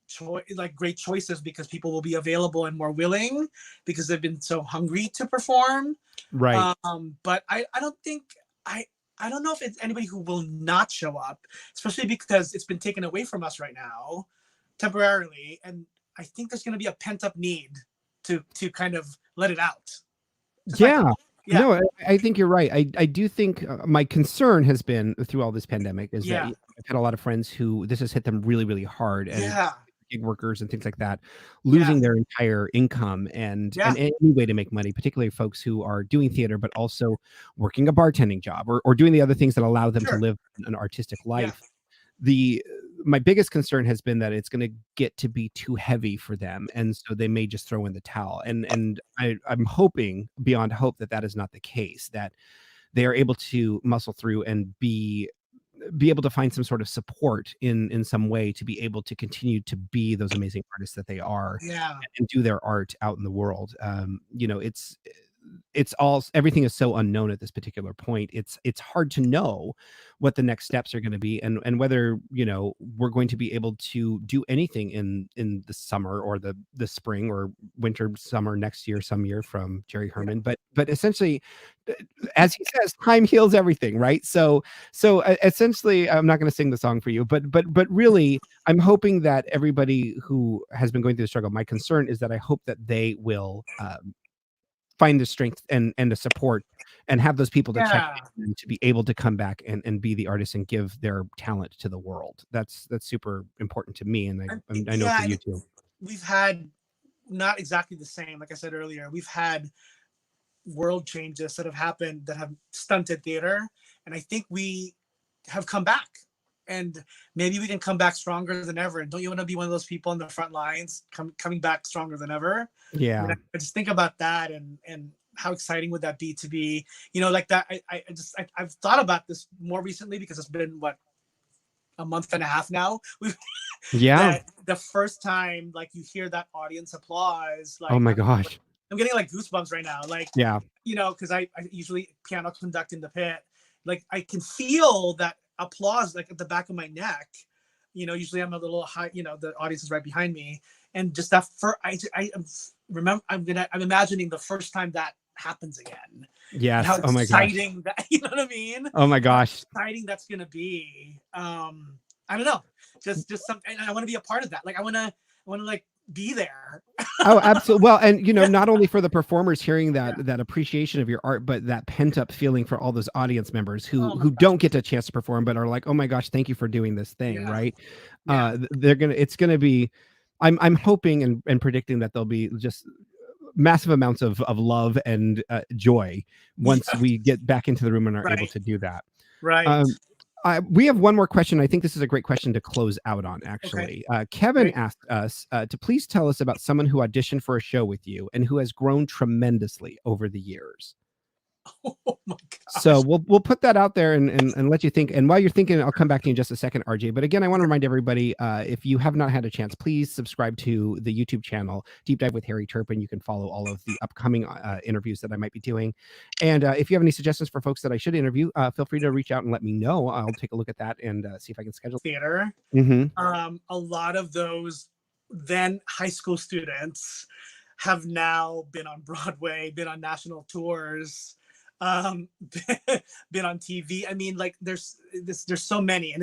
choices because people will be available and more willing because they've been so hungry to perform. Right. But I don't think I don't know if it's anybody who will not show up, especially because it's been taken away from us right now temporarily, and I think there's going to be a pent-up need to kind of let it out. Yeah. No, I think you're right. I do think my concern has been through all this pandemic is that I've had a lot of friends who this has hit them really, really hard, and gig workers and things like that, losing their entire income and any way to make money, particularly folks who are doing theater, but also working a bartending job or doing the other things that allow them to live an artistic life. My biggest concern has been that it's going to get to be too heavy for them, and so they may just throw in the towel. And I'm hoping beyond hope that is not the case, that they are able to muscle through and be able to find some sort of support in some way to be able to continue to be those amazing artists that they are, and do their art out in the world. Everything is so unknown at this particular point. It's hard to know what the next steps are going to be and whether we're going to be able to do anything in the summer or the spring or winter summer next year, some year, from Jerry Herman. But essentially, as he says, time heals everything, right? So essentially, I'm not going to sing the song for you, but really, I'm hoping that everybody who has been going through the struggle, my concern is that I hope that they will find the strength and the support and have those people to check in to be able to come back and be the artist and give their talent to the world. That's super important to me, and I know for you too. We've had not exactly the same, like I said earlier, we've had world changes that have happened that have stunted theater, and I think we have come back. and maybe we can come back stronger than ever. And don't you want to be one of those people on the front lines coming back stronger than ever? Yeah. I mean, I just think about that, and how exciting would that be to be, like that. I've thought about this more recently because it's been a month and a half now. Yeah. The first time like you hear that audience applause, like, Oh my gosh. I'm getting like goosebumps right now. Like, Yeah. because I usually piano conduct in the pit. Like I can feel that applause like at the back of my neck. Usually I'm a little high, the audience is right behind me. And just that I'm imagining the first time that happens again. Yes. How Oh my gosh. exciting that, you know what I mean? Oh my gosh. How exciting that's gonna be. I don't know. Just something, and I want to be a part of that. Like I wanna like be there. Oh, absolutely. Well, and not only for the performers hearing that appreciation of your art, but that pent up feeling for all those audience members who don't get a chance to perform, but are like, oh my gosh, thank you for doing this thing. Yeah. Right. Yeah. It's gonna be, I'm hoping and predicting that there'll be just massive amounts of love and joy once we get back into the room and are able to do that. Right. We have one more question. I think this is a great question to close out on, actually. Okay. Kevin asked us to please tell us about someone who auditioned for a show with you and who has grown tremendously over the years. Oh my gosh. So we'll put that out there and let you think. And while you're thinking, I'll come back to you in just a second, RJ. But again, I want to remind everybody, if you have not had a chance, please subscribe to the YouTube channel, Deep Dive with Harry Turpin. You can follow all of the upcoming interviews that I might be doing. And if you have any suggestions for folks that I should interview, feel free to reach out and let me know. I'll take a look at that and see if I can schedule theater. Mm-hmm. A lot of those then high school students have now been on Broadway, been on national tours, been on TV. I mean, like there's so many,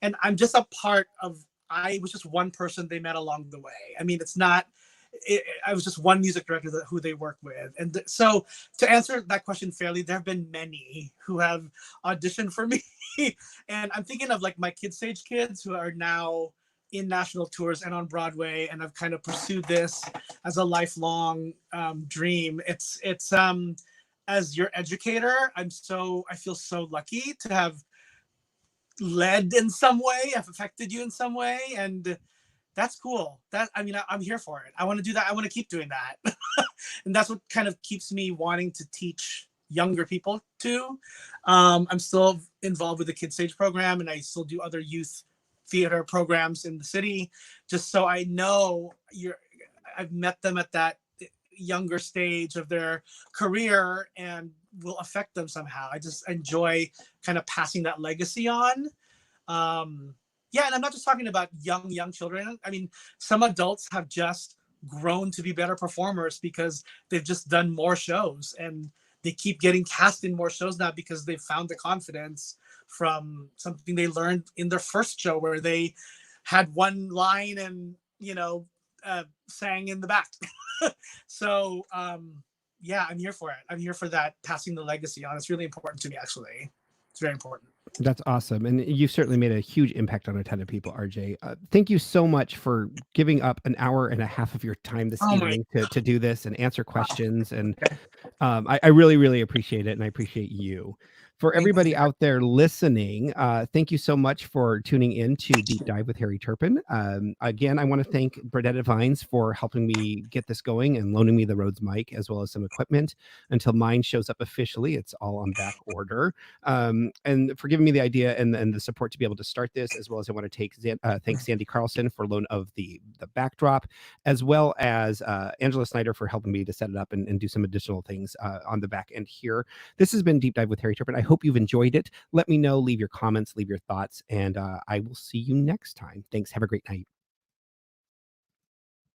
and I'm just a part of. I was just one person they met along the way. I mean, I was just one music director who they worked with. And so to answer that question fairly, there have been many who have auditioned for me. And I'm thinking of like my kid stage kids who are now in national tours and on Broadway, and I've kind of pursued this as a lifelong dream. It's as your educator, I feel so lucky to have led in some way, have affected you in some way, and that's cool. I'm here for it. I want to do that. I want to keep doing that. And that's what kind of keeps me wanting to teach younger people too. I'm still involved with the Kids Stage program, and I still do other youth theater programs in the city, just so I know I've met them at that younger stage of their career and will affect them somehow. I just enjoy kind of passing that legacy on. And I'm not just talking about young children. I mean, some adults have just grown to be better performers because they've just done more shows, and they keep getting cast in more shows now because they've found the confidence from something they learned in their first show where they had one line and sang in the back. So I'm here for it. I'm here for that, passing the legacy on. It's really important to me, actually. It's very important. That's awesome. And you've certainly made a huge impact on a ton of people, RJ. Thank you so much for giving up an hour and a half of your time this evening to do this and answer questions. And I really, really appreciate it. And I appreciate you. For everybody out there listening, thank you so much for tuning in to Deep Dive with Harry Turpin. Again, I want to thank Burdetta Vines for helping me get this going and loaning me the Rhodes mic as well as some equipment until mine shows up officially. It's all on back order. And for giving me the idea and the support to be able to start this, as well as I want to thank Sandy Carlson for loan of the backdrop, as well as Angela Snyder for helping me to set it up and do some additional things on the back end here. This has been Deep Dive with Harry Turpin. I hope you've enjoyed it. Let me know, leave your comments, leave your thoughts, and I will see you next time. Thanks. Have a great night.